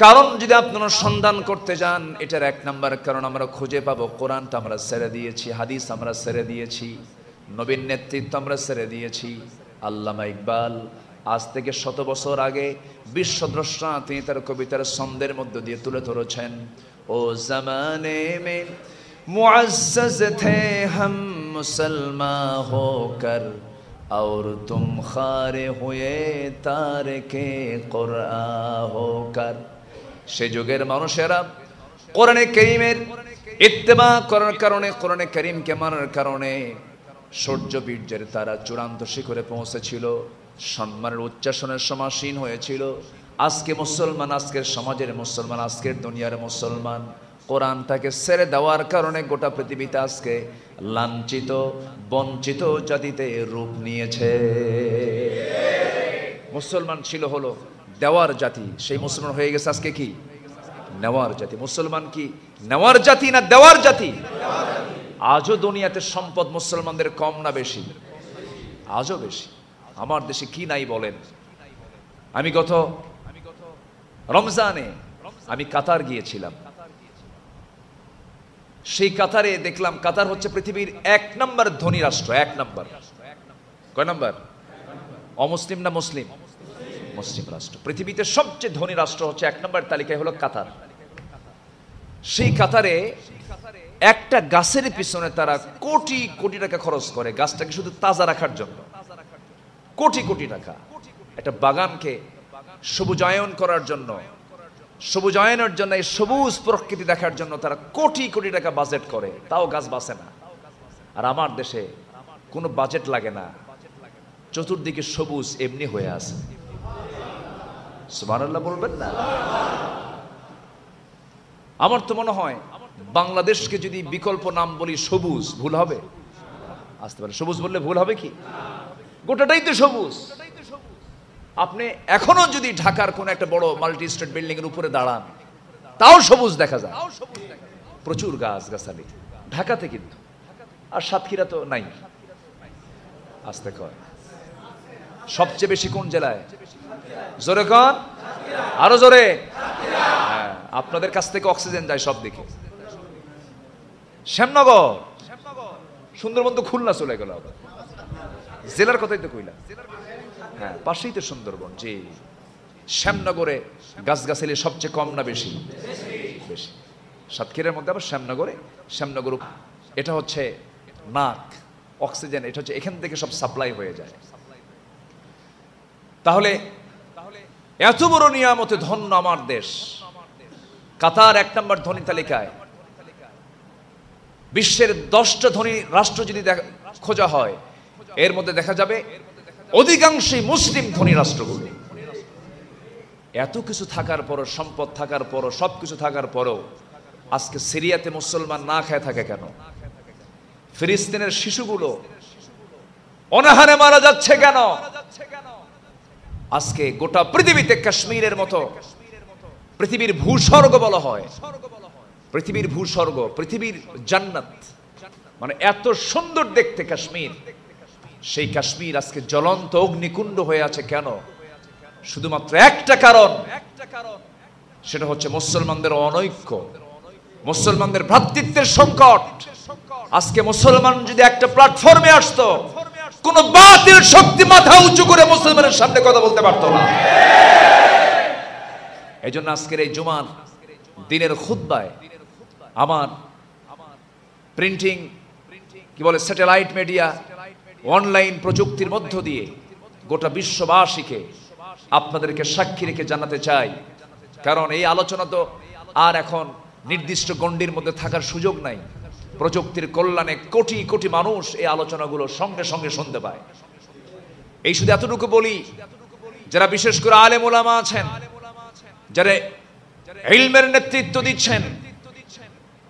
Speaker 1: কারণ যদি আপনারা সন্ধান করতে যান, এটার এক নাম্বার কারণ আমরা খুঁজে পাবো, কোরআনটা আমরা ছেড়ে দিয়েছি, হাদিস আমরা ছেড়ে দিয়েছি, নবীর নেতৃত্ব আমরা ছেড়ে দিয়েছি। আল্লামা ইকবাল আজ থেকে 100 বছর আগে বিশ্বদ্রষ্টা, তিনি তার কবিতার ছন্দের মধ্য দিয়ে তুলে ধরেছেন, ও জামানে মে মুআজ্জাজ থে হাম মুসলমান হোকর और तुम खारे हुए तारके कुरआन होकर। সে যুগের মানুষেরা কোরআনে কারীমের ইত্তেবা করার কারণে, কোরআনে কারীমকে মানার কারণে সূর্য বীর্যের তারা চূড়ান্ত শিখরে পৌঁছেছিল, সম্মানের উচ্চাসনের সমাসীন হয়েছিল। আজকে মুসলমান, আজকের সমাজের মুসলমান, আজকের দুনিয়ার মুসলমান কোরআনটাকে ছেড়ে দেওয়ার কারণে গোটা পৃথিবীতে আজকে লাঞ্ছিত, বঞ্চিত জাতিতে রূপ নিয়েছে। মুসলমান ছিল হলো দেওয়ার জাতি, সেই মুসলমান হয়ে গেছে আজকে কি নেওয়ার জাতি। মুসলমান কি নেওয়ার জাতি না দেওয়ার জাতি? আজও দুনিয়াতে সম্পদ মুসলমানদের কম না বেশি? আজও বেশি। আমার দেশে কি নাই বলেন? আমি গত রমজানে আমি কাতার গিয়েছিলাম। সেই কাতারে দেখলাম, কাতার হচ্ছে পৃথিবীর 1 নম্বর ধনী রাষ্ট্র। 1 নম্বর। কয় নম্বর? অমুসলিম না মুসলিম? মুসলিম রাষ্ট্র। পৃথিবীতে সবচেয়ে ধনী রাষ্ট্র হচ্ছে 1 নম্বর তালিকায় হলো কাতার। সেই কাতারে একটা গাছের পিছনে তারা কোটি কোটি টাকা খরচ করে, গাছটাকে শুধু তাজা রাখার জন্য। কোটি কোটি টাকা। একটা বাগানকে সবুজায়ন করার জন্য, সবুজায়নের জন্য, এই সবুজ প্রকৃতি দেখার জন্য তারা কোটি কোটি টাকা বাজেট করে, তাও গাছ বাঁচে না। আর আমার দেশে কোনো বাজেট লাগে না, চতুর্দিকে সবুজ এমনি হয়ে আছে। সুবহানাল্লাহ বলবেন না? আমার তো মনে হয় বাংলাদেশকে যদি বিকল্প নাম বলি সবুজ, ভুল হবে? আসতে পারে। সবুজ বললে ভুল হবে কি? গোটাটাই তো সবুজ। আপনি এখনো যদি ঢাকার কোন একটা বড় মাল্টি স্টেট বিল্ডিং এর উপরে দাঁড়ান, তাও সবুজ দেখা যায়, প্রচুর গাছ গাছালি ঢাকাতে। কিন্তু আর সাতক্ষীরা তো নাই। আসতে কয় সবচেয়ে বেশি কোন জেলায়? জোরে কন, আরো জোরে। হ্যাঁ, আপনাদের কাছ থেকে অক্সিজেন যায় সব দিকে। শ্যামনগর, সুন্দরবন তো খুলনা চলে গেল। আবার জেলার কথাই তো কইলা। হ্যাঁ, পাশেই তো সুন্দরবন। জি, শ্যামনগরে গাছগাছালি সবচেয়ে কম না বেশি? বেশি। সাতক্ষীরার মধ্যে আবার শ্যামনগরে, শ্যামনগর এটা হচ্ছে নাক, অক্সিজেন এটা হচ্ছে এখান থেকে সব সাপ্লাই হয়ে যায়। তাহলে এত বড় নিয়ামতে ধন্য আমার দেশ। কাতার 1 নম্বর ধনী তালিকায়। বিশ্বের 10টা ধনী রাষ্ট্র যদি খোঁজা হয়, এর মধ্যে দেখা যাবে অধিকাংশই মুসলিম ধনী রাষ্ট্রগুলো। এত কিছু থাকার পরও, সম্পদ থাকার পরও, সবকিছু থাকার পরও আজকে সিরিয়াতে মুসলমান না খেয়ে থাকে কেন? ফিলিস্তিনের শিশুগুলো অনাহারে মারা যাচ্ছে কেন? আজকে গোটা পৃথিবীতে কাশ্মীরের মতো, পৃথিবীর ভূস্বর্গ বলা হয়, পৃথিবীর ভূস্বর্গ, পৃথিবীর জান্নাত, মানে এত সুন্দর দেখতে কাশ্মীর, সেই কাশ্মীর আজকে জ্বলন্ত অগ্নিকুণ্ড হয়ে আছে কেন? শুধুমাত্র একটা কারণ, সেটা হচ্ছে মুসলমানদের অনৈক্য, মুসলমানদের ভ্রাতৃত্বের সংকট। আজকে মুসলমান যদি একটা প্ল্যাটফর্মে আসতো, কোন বাতিল শক্তি মাথা উঁচু করে মুসলমানের সামনে কথা বলতে পারতো না। এই জন্য আজকের এই জুমার দিনের খুতবায় আমার প্রিন্টিং কি বলে, স্যাটেলাইট মিডিয়া, অনলাইন প্রযুক্তির মধ্য দিয়ে গোটা বিশ্ববাসীকে, আপনাদেরকে সাক্ষী রেখে জানাতে চাই। কারণ এই আলোচনা তো আর এখন নির্দিষ্ট গণ্ডির মধ্যে থাকার সুযোগ নাই। প্রযুক্তির কল্যাণে কোটি কোটি মানুষ এই আলোচনাগুলো সঙ্গে সঙ্গে শুনতে পায়। এই শুধু এতটুকু বলি, যারা বিশেষ করে আলেম ওলামা আছেন, যারা ইলমের নেতৃত্ব দিচ্ছেন,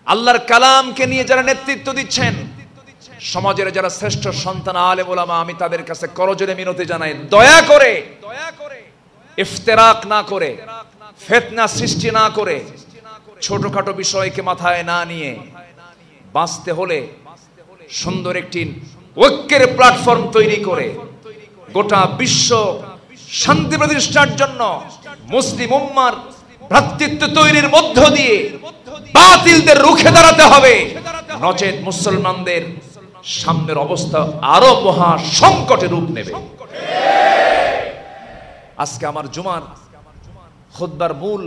Speaker 1: আল্লাহর কালামকে নিয়ে যারা নেতৃত্ব দিচ্ছেন, সমাজের যারা শ্রেষ্ঠ সন্তান আলেম ওলামা, আমি তাদের কাছে করজোড়ে মিনতি জানাই, দয়া করে ইফতেরাক না করে, ফিতনা সৃষ্টি না করে, ছোটখাটো বিষয়কে মাথায় না নিয়ে বাঁচতে হলে সুন্দর একটি ঐক্যের প্ল্যাটফর্ম তৈরি করে গোটা বিশ্ব শান্তি প্রতিষ্ঠার জন্য মুসলিম উম্মার ভ্রাতৃত্ব তৈরির মধ্য দিয়ে বাতিলদের রুখে দাঁড়াতে হবে। নচেত মুসলমানদের সামনের অবস্থা আরো মহা সংকটে রূপ নেবে। আজকে আমার জুমার খুতবার মূল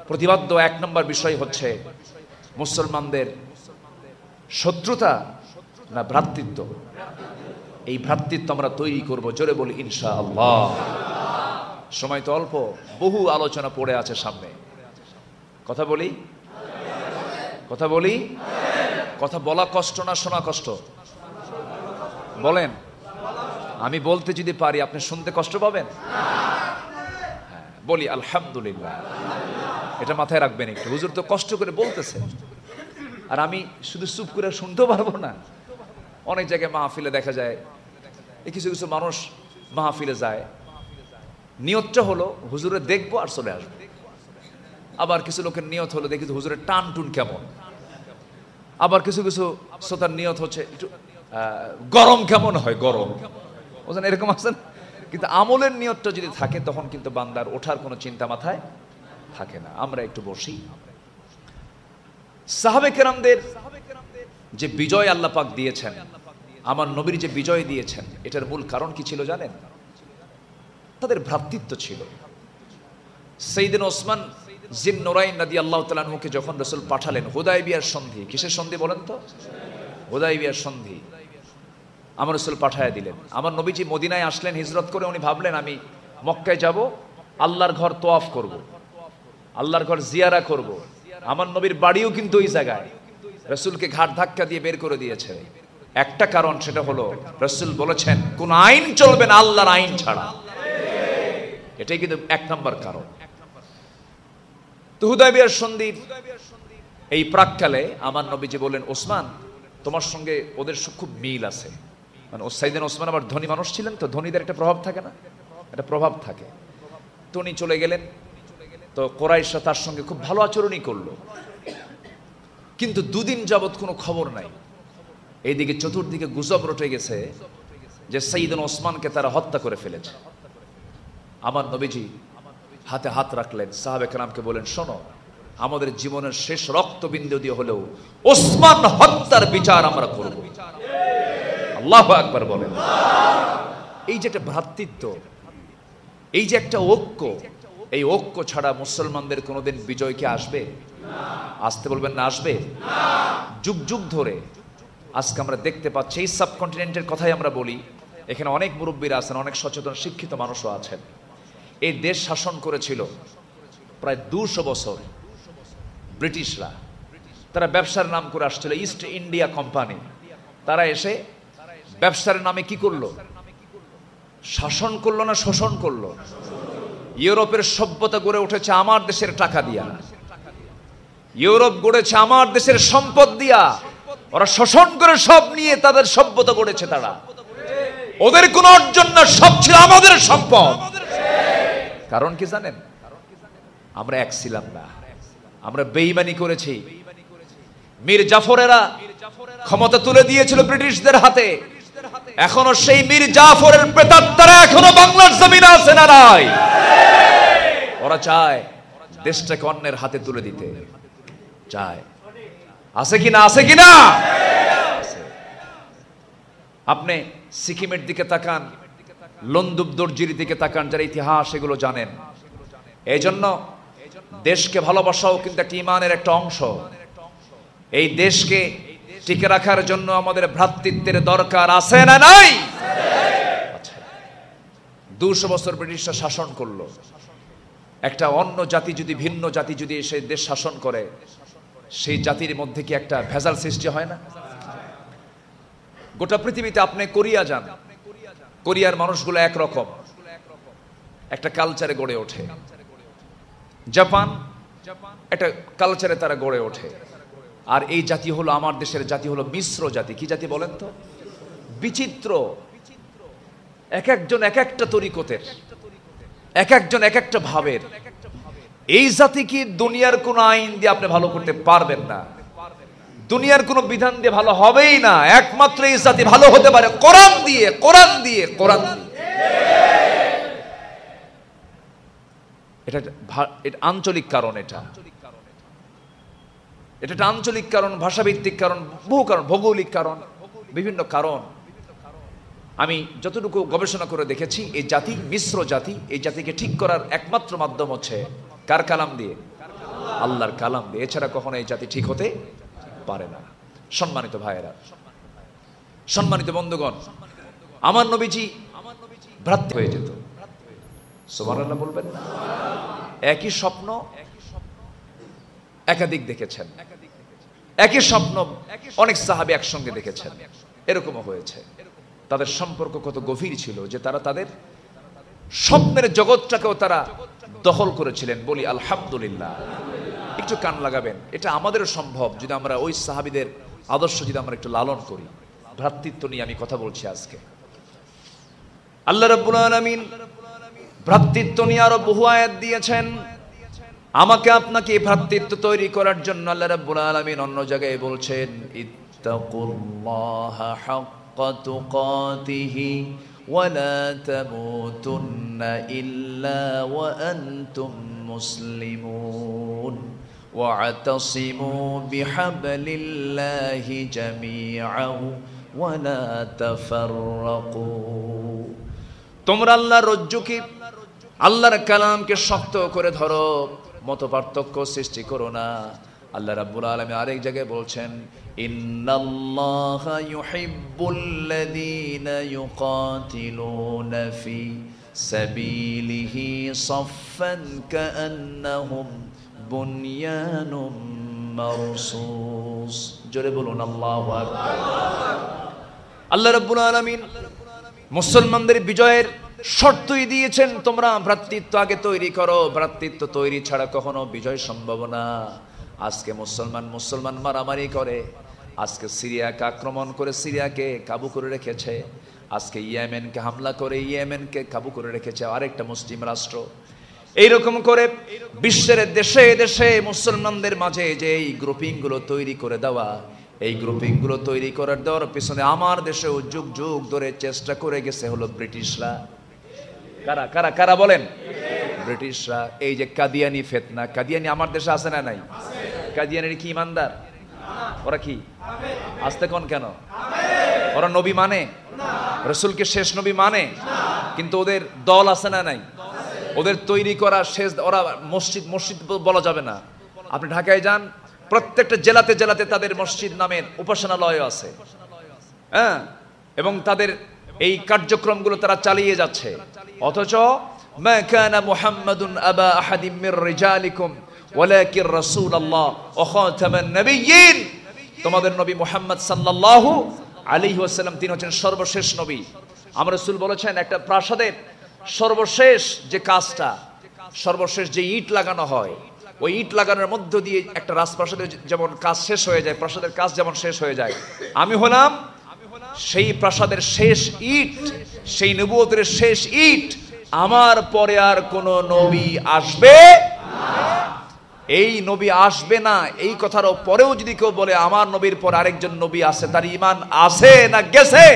Speaker 1: প্রতিপাদ্য 1 নম্বর বিষয় হচ্ছে মুসলমানদের শত্রুতা না ভ্রাতৃত্ব। এই ভ্রাতৃত্ব আমরা তৈরি করব, জোরে বলি ইনশাআল্লাহ। সময় তো অল্প, বহু আলোচনা পড়ে আছে সামনে। কথা বলি, কথা বলি, কথা বলা কষ্ট না শোনা কষ্ট? বলেন। আমি বলতে যদি পারি, আপনি শুনতে কষ্ট পাবেন? হ্যাঁ, বলি আলহামদুলিল্লাহ। এটা মাথায় রাখবেন একটু। হুজুর তো কষ্ট করে বলতেছে, আর আমি শুধু চুপ করে শুনতেও পারবো না। অনেক জায়গায় মাহফিলে দেখা যায়, কিছু কিছু মানুষ মাহফিলে যায়, নিয়তটা হলো হুজুরে দেখবো আর চলে আসবো। আবার কিছু লোকের নিয়ত হলো দেখি হুজুরের টান টুন কেমন। আবার কিছু কিছু শ্রোতার নিয়ত হচ্ছে একটু গরম কেমন হয়, গরম, বুঝলেন, এরকম আছে না? কিন্তু আমলের নিয়তটা যদি থাকে, তখন কিন্তু বান্দার ওঠার কোনো চিন্তা মাথায় থাকে না। আমরা একটু বসি। সাহাবে কেরামদের যে বিজয় আল্লাহ পাক দিয়েছেন, আমার নবীর যে বিজয় দিয়েছেন, এটার মূল কারণ কি ছিল জানেন? তাদের ভ্রাতৃত্ব ছিল। সাইয়েদনা ওসমান জিন নুরাইন রাদিয়াল্লাহু তাআলা আনহুকে যখন রাসূল পাঠালেন হুদায়বিয়ার সন্ধি, কিসের সন্ধি বলেন তো? হুদায়বিয়ার সন্ধি আমার রাসূল পাঠায়া দিলেন। আমার নবীজি মদিনায় আসলেন হিজরত করে, উনি ভাবলেন আমি মক্কায় যাব, আল্লাহর ঘর তোয়াফ করব, আল্লাহর ঘর জিয়ারা করব। আমার নবীর বাড়িও কিন্তু ওই জায়গায়। রাসূলকে ঘাট ধাক্কা দিয়ে বের করে দিয়েছে। একটা কারণ, সেটা হলো রাসূল বলেছেন কোন আইন চলবে না আল্লাহর আইন ছাড়া। এটাই কিন্তু এক নম্বর কারণ। তো হুদায়বিয়ার সন্ধির এই প্রাককালে আমার নবীজি বললেন, ওসমান তোমার সঙ্গে ওদের খুব মিল আছে। মানে সাইয়েদনা ওসমান আবার ধনী মানুষ ছিলেন, তো ধনীদের একটা প্রভাব থাকে না, একটা প্রভাব থাকে। তো উনি চলে গেলেন। তো কুরাইশরা তার সঙ্গে খুব ভালো আচরণই করলো, কিন্তু দুদিন যাবত কোনো খবর নাই। এইদিকে চতুর্দিকে গুজব রটে গেছে যে সাইয়েদনা ওসমানকে তারা হত্যা করে ফেলেছে। আমার নবীজি হাতে হাত রাখলেন, সাহাবে কেরামকে বলেন, শোনো, আমাদের জীবনের শেষ রক্তবিন্দু দিয়ে হলেও ওসমান হত্যার বিচার আমরা করব। আল্লাহু আকবার বলেন। এই যে একটা ভ্রাতৃত্ব, এই যে একটা ঐক্য, এই ঐক্য ছাড়া মুসলমানদের কোনোদিন বিজয় কি আসবে? আসতে বলবেন না, আসবে? যুগ যুগ ধরে আজকে আমরা দেখতে পাচ্ছি, এই সাবকন্টিনেন্টের কথাই আমরা বলি, এখানে অনেক মুরব্বীরা আছেন, অনেক সচেতন শিক্ষিত মানুষও আছেন। এই দেশ শাসন করেছিল প্রায় 200 বছর ব্রিটিশরা। তারা ব্যবসার নাম করে আসছিল, ইস্ট ইন্ডিয়া কোম্পানি। তারা এসে ব্যবসার নামে কি করলো? শাসন করলো না শোষণ করলো? ইউরোপের সভ্যতা গড়ে উঠেছে আমার দেশের টাকা দিয়া, ইউরোপ গড়েছে আমার দেশের সম্পদ দিয়া। ওরা শোষণ করে সব নিয়ে তাদের সভ্যতা গড়েছে। তারা, ওদের কোনো অর্জন না, সব ছিল আমাদের সম্পদ। কারণ কি জানেন? আমরা এক ছিলাম না, আমরা বেঈমানি করেছি। মীর জাফরেরা ক্ষমতা তুলে দিয়েছিল ব্রিটিশদের হাতে। এখনো সেই মীর জাফরের প্রেতাত্মারা এখনো বাংলার জমিনে আছে না নাই? ওরা চায় দেশটাকে অন্যের হাতে তুলে দিতে চায়। আছে কিনা? আছে কিনা? আপনি সিকিমের দিকে তাকান, লন্দুব দর্জির দিকে তাকান, যারা ইতিহাস এগুলো জানেন। এই জন্য দেশকে ভালোবাসাও কিন্তু একটা ঈমানের একটা অংশ। এই দেশকে টিকে রাখার জন্য আমাদের ভ্রাতৃত্বের দরকার আছে না নাই? 200 বছর ব্রিটিশরা শাসন করলো। একটা অন্য জাতি যদি, ভিন্ন জাতি যদি এসে দেশ শাসন করে, সেই জাতির মধ্যে কি একটা ভেজাল সৃষ্টি হয় না? গোটা পৃথিবীতে আপনি কোরিয়া যান, কোরিয়ার মানুষগুলো একরকম, একটা কালচারে গড়ে ওঠে। জাপান একটা কালচারে তারা গড়ে ওঠে। আর এই জাতি হলো, আমার দেশের জাতি হলো মিশ্র জাতি। কি জাতি বলেন তো? বিচিত্র। এক একজন এক একটা তরিকতের, এক একজন এক একটা ভাবের। এই জাতি কি দুনিয়ার কোন আইন দিয়ে আপনি ভালো করতে পারবেন না, দুনিয়ার কোন বিধান দিয়ে ভালো হবেই না। একমাত্র এই জাতি ভালো হতে পারে কোরআন দিয়ে, কোরআন দিয়ে, কোরআন দিয়ে। এটা আঞ্চলিক কারণ, এটা একটা আঞ্চলিক কারণ, ভাষাভিত্তিক কারণ, বহু কারণ, ভৌগোলিক কারণ, বিভিন্ন কারণ। আমি যতটুকু গবেষণা করে দেখেছি, এই জাতি মিশ্র জাতি। এই জাতিকে ঠিক করার একমাত্র মাধ্যম হচ্ছে কার কালাম দিয়ে? আল্লাহর কালাম দিয়ে। এছাড়া কখনো এই জাতি ঠিক হতে পারে না। সম্মানিত ভাইয়েরা, সম্মানিত বন্ধুগণ, আমার নবীজি ভ্রাতৃ হয়ে যেত। সুবহানাল্লাহ বলবেন না? একই স্বপ্ন একাধিক দেখেছেন, একই স্বপ্ন অনেক সাহাবী একসঙ্গে দেখেছেন। এরকমও হয়েছে। তাদের সম্পর্ক কত গভীর ছিল যে তারা তাদের স্বপ্নের জগৎটাকেও তারা দখল করেছিলেন। বলি আলহামদুলিল্লাহ। একটু কান লাগাবেন, এটা আমাদেরও সম্ভব যদি আমরা ওই সাহাবীদের আদর্শ যদি আমরা একটু লালন করি। ভ্রাতৃত্ব নিয়ে আমি কথা বলছি আজকে। আল্লাহ রাব্বুল আলামিন ভ্রাতৃত্ব নিয়ে আরো বহু আয়াত দিয়েছেন। আমাকে আপনাকে ভ্রাতৃত্ব তৈরি করার জন্য আল্লাহ রাব্বুল আলামিন অন্য জায়গায় বলছেন, ইত্তাকুল্লাহা হাক্কা তুকাতিহি ওয়া লা তামুতুন্না ইল্লা ওয়া আনতুম মুসলিমুন واعتصموا بحبل الله جميعا ولا تفرقوا তোমরা আল্লাহর রজ্জুকে আল্লাহর কালামকে শক্ত করে ধরো, মতপার্থক্য সৃষ্টি করো না। আল্লাহ রাব্বুল আলামিন আরেক জায়গায় বলছেন, ইন্নাল্লাহা ইউহিব্বুল্লাযীনা ইউকাতিলুনা ফি সাবিলিহি সাফফান কাআন্নাহুম বুনয়ানুম মারসুস। জোরে বলুন আল্লাহু আকবার। আল্লাহ রাব্বুল আলামিন মুসলমানদের বিজয়ের শর্তই দিয়েছেন, তোমরা ভ্রাতৃত্ব আগে তৈরি করো, ভ্রাতৃত্ব তৈরি ছাড়া কখনো বিজয় সম্ভব না। আজকে মুসলমান মারামারি করে, আজকে সিরিয়াকে আক্রমণ করে সিরিয়াকে কাবু করে রেখেছে, আজকে ইয়েমেনকে হামলা করে ইয়েমেনকে কাবু করে রেখেছে আরেকটা মুসলিম রাষ্ট্র। এইরকম করে বিশ্বের দেশে দেশে মুসলমানদের মাঝে যে এই গ্রুপিংগুলো তৈরি করে দেওয়া, এই গ্রুপিংগুলো তৈরি করে দেওয়ার পিছনে আমার দেশেও যুগ যুগ ধরে চেষ্টা করে গেছে হলো ব্রিটিশরা। কারা কারা কারা বলেন? ব্রিটিশরা। এই যে কাদিয়ানি ফিতনা, কাদিয়ানি আমার দেশে আছে না নাই? কাদিয়ানির কি ইমানদার? ওরা কি আস্তে কোন কেন? ওরা নবী মানে, রাসূলকে শেষ নবী মানে, কিন্তু ওদের দল আছে না নাই? ওদের তৈরি করা শেষ, ওরা মসজিদ বলা যাবে না। আপনি ঢাকায় যান, প্রত্যেকটা জেলাতে জেলাতে তাদের মসজিদ নামের উপাসনালয় আছে, হ্যাঁ, এবং তাদের এই কার্যক্রমগুলো তারা চালিয়ে যাচ্ছে। অথচ মা কানা মুহাম্মাদুন আবা আহাদিম মির রিজালিকুম ওয়ালাকিন রাসূলুল্লাহ ওয়া খাতামান নাবিয়্যিন। তোমাদের নবী মুহাম্মদ সাল্লাল্লাহু আলাইহি ওয়াসাল্লাম তিনি হচ্ছেন সর্বশেষ নবী। আমার রাসূল বলেছেন, একটা প্রাসাদের সর্বশেষ যে কাজটা, সর্বশেষ যে ইট লাগানো হয়, ওই ইট লাগানোর মধ্য দিয়ে একটা রাজপ্রাসাদের যেমন কাজ শেষ হয়ে যায়, প্রাসাদের কাজ যেমন শেষ হয়ে যায়, আমি হলাম সেই প্রাসাদের শেষ ইট, সেই নবুয়তের শেষ ইট। আমার পরে আর কোন নবী আসবে না। এই নবী আসবে না এই কথার পরেও যদি কেউ বলে আমার নবীর পর আরেকজন নবী আছে, তার ঈমান আছে না গেছে?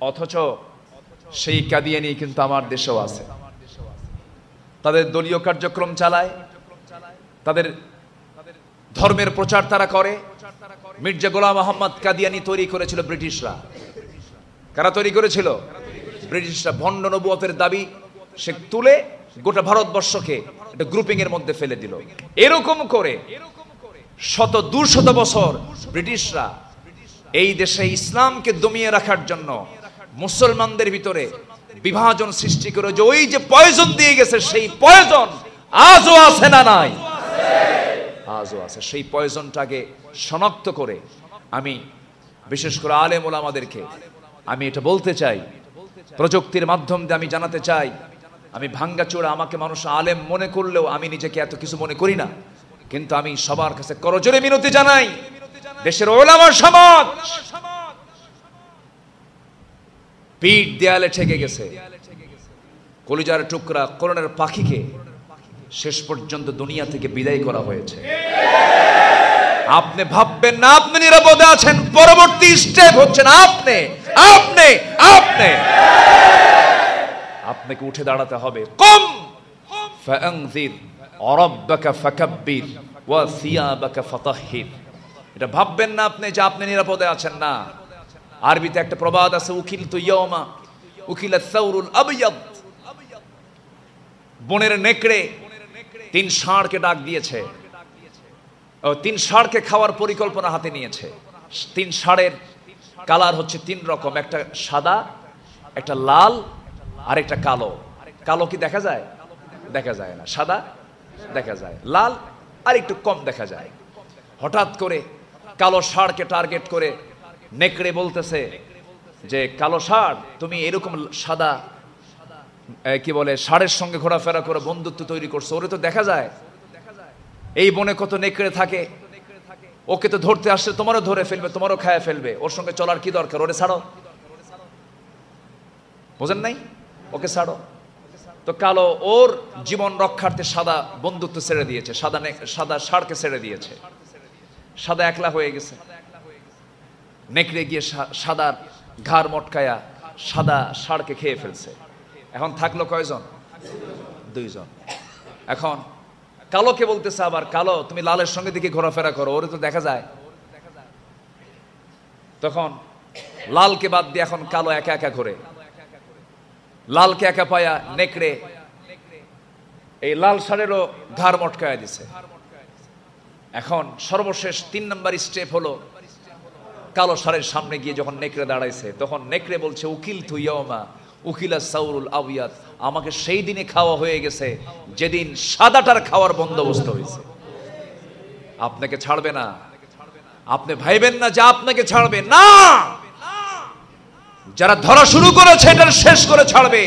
Speaker 1: অথচ সেই কাদিয়ানি কিন্তু আমার দেশেও আছে। তাদের দলীয় কার্যক্রম চালায়, তাদের ধর্মের প্রচার তারা করে। মির্জা গোলাম মোহাম্মদ কাদিয়ানি তৈরি করেছিল ব্রিটিশরা। কারা তৈরি করেছিল? ব্রিটিশরা। ভণ্ড নবুয়তের দাবি সে তুলে গোটা ভারতবর্ষকে একটা গ্রুপিং এর মধ্যে ফেলে দিল। এরকম করে 200 বছর ব্রিটিশরা এই দেশে ইসলামকে দমিয়ে রাখার জন্য মুসলমানদের ভিতরে বিভাজন সৃষ্টি করে, যে ওই যে পয়জন দিয়ে গেছে, সেই পয়জন আজও আছে না নাই? আজও আছে। সেই পয়জনটাকে শনাক্ত করে আমি বিশেষ করে আলেম ওলামাদেরকে আমি এটা বলতে চাই, প্রযুক্তির মাধ্যম দিয়ে আমি জানাতে চাই, আমি ভাঙ্গাচোরা, আমাকে মানুষ আলেম মনে করলেও আমি নিজেকে এত কিছু মনে করি না, কিন্তু আমি সবার কাছে করজোরে মিনতি জানাই, দেশের ওলামা সমাজ পিঠ দেয়ালে ঠেকে গেছে। কলিজার টুকরা কোরআনের পাখিকে শেষ পর্যন্ত দুনিয়া থেকে বিদায় করা হয়েছে। আপনি ভাববেন না আপনি নিরাপদে আছেন, পরবর্তী স্টেপ হচ্ছেন আপনি আপনি আপনি আপনাকে উঠে দাঁড়াতে হবে। কম ফাআনযির রাব্বাকা ফাকাব্বির ওয়া সিয়াবাকা ফাতাহহির। এটা ভাববেন না আপনি যে আপনি নিরাপদে আছেন না। আরবিতে একটা প্রবাদ আছে, উকিলতু ইয়াওমা উকিলা সাউরুল আবয়াদ। বনের নেকড়ে 3 ষাঁড়কে ডাক দিয়েছে, 3 ষাঁড়কে খাওয়ার পরিকল্পনা হাতে নিয়েছে। 3 ষাঁড়ের কালার হচ্ছে 3 রকম, একটা সাদা, একটা লাল, আর একটা কালো। কালো কি দেখা যায়? দেখা যায় না। সাদা দেখা যায়, লাল আর একটু কম দেখা যায়। হঠাৎ করে কালো ষাঁড়কে টার্গেট করে নেকড়ে বলতেছে যে, কালো ষাঁড় তুমি এরকম সাদা কি বলে ষাঁড়ের সঙ্গে ঘোরাফেরা করে বন্ধুত্ব তৈরি করছো, ওরে তো দেখা যায় এই বনে কত নেকড়ে থাকে, ওকে তো ধরতে আসছে, তোমারও ধরে ফেলবে, তোমারও খায় ফেলবে, ওর সঙ্গে চলার কি দরকার, ওরে ছাড়ো। বোঝেন নাই? ওকে ছাড়ো। তো কালো ওর জীবন রক্ষার্থে সাদা বন্ধুত্ব ছেড়ে দিয়েছে, সাদা ষাঁড়কে ছেড়ে দিয়েছে। সাদা একলা হয়ে গেছে। নেকড়ে গিয়ে সাদার ঘাড় মটকায়া সাদা ষাঁড়কে খেয়ে ফেলছে। এখন থাকলো কয়জন? 2 জন। এখন কালোকে বলতেছে আবার, কালো তুমি লালের সঙ্গে দিকে ঘোরাফেরা করো, ওরে তো দেখা যায়। তখন লালকে বাদ দিয়ে এখন কালো একা একা ঘোরে। লালকে একা পায়া নেকড়ে এই লাল ষাঁড়েরও ঘাড় মটকায়া দিছে। এখন সর্বশেষ 3 নম্বর স্টেপ হলো, কালো ষাঁড়ের সামনে গিয়ে যখন নেকড়ে দাঁড়াইছে, তখন নেকড়ে বলছে, উকিল তু ইয়াউমা উকিলা সাউরুল আবিয়াত, আমাকে সেই দিনে খাওয়া হয়ে গেছে যেদিন সাদাটার খাওয়ার বন্দোবস্ত হয়েছে। আপনাকে ছাড়বে না, আপনি ভাইবেন না যে আপনাকে ছাড়বে না। যারা ধরা শুরু করেছে এটা শেষ করে ছাড়বে।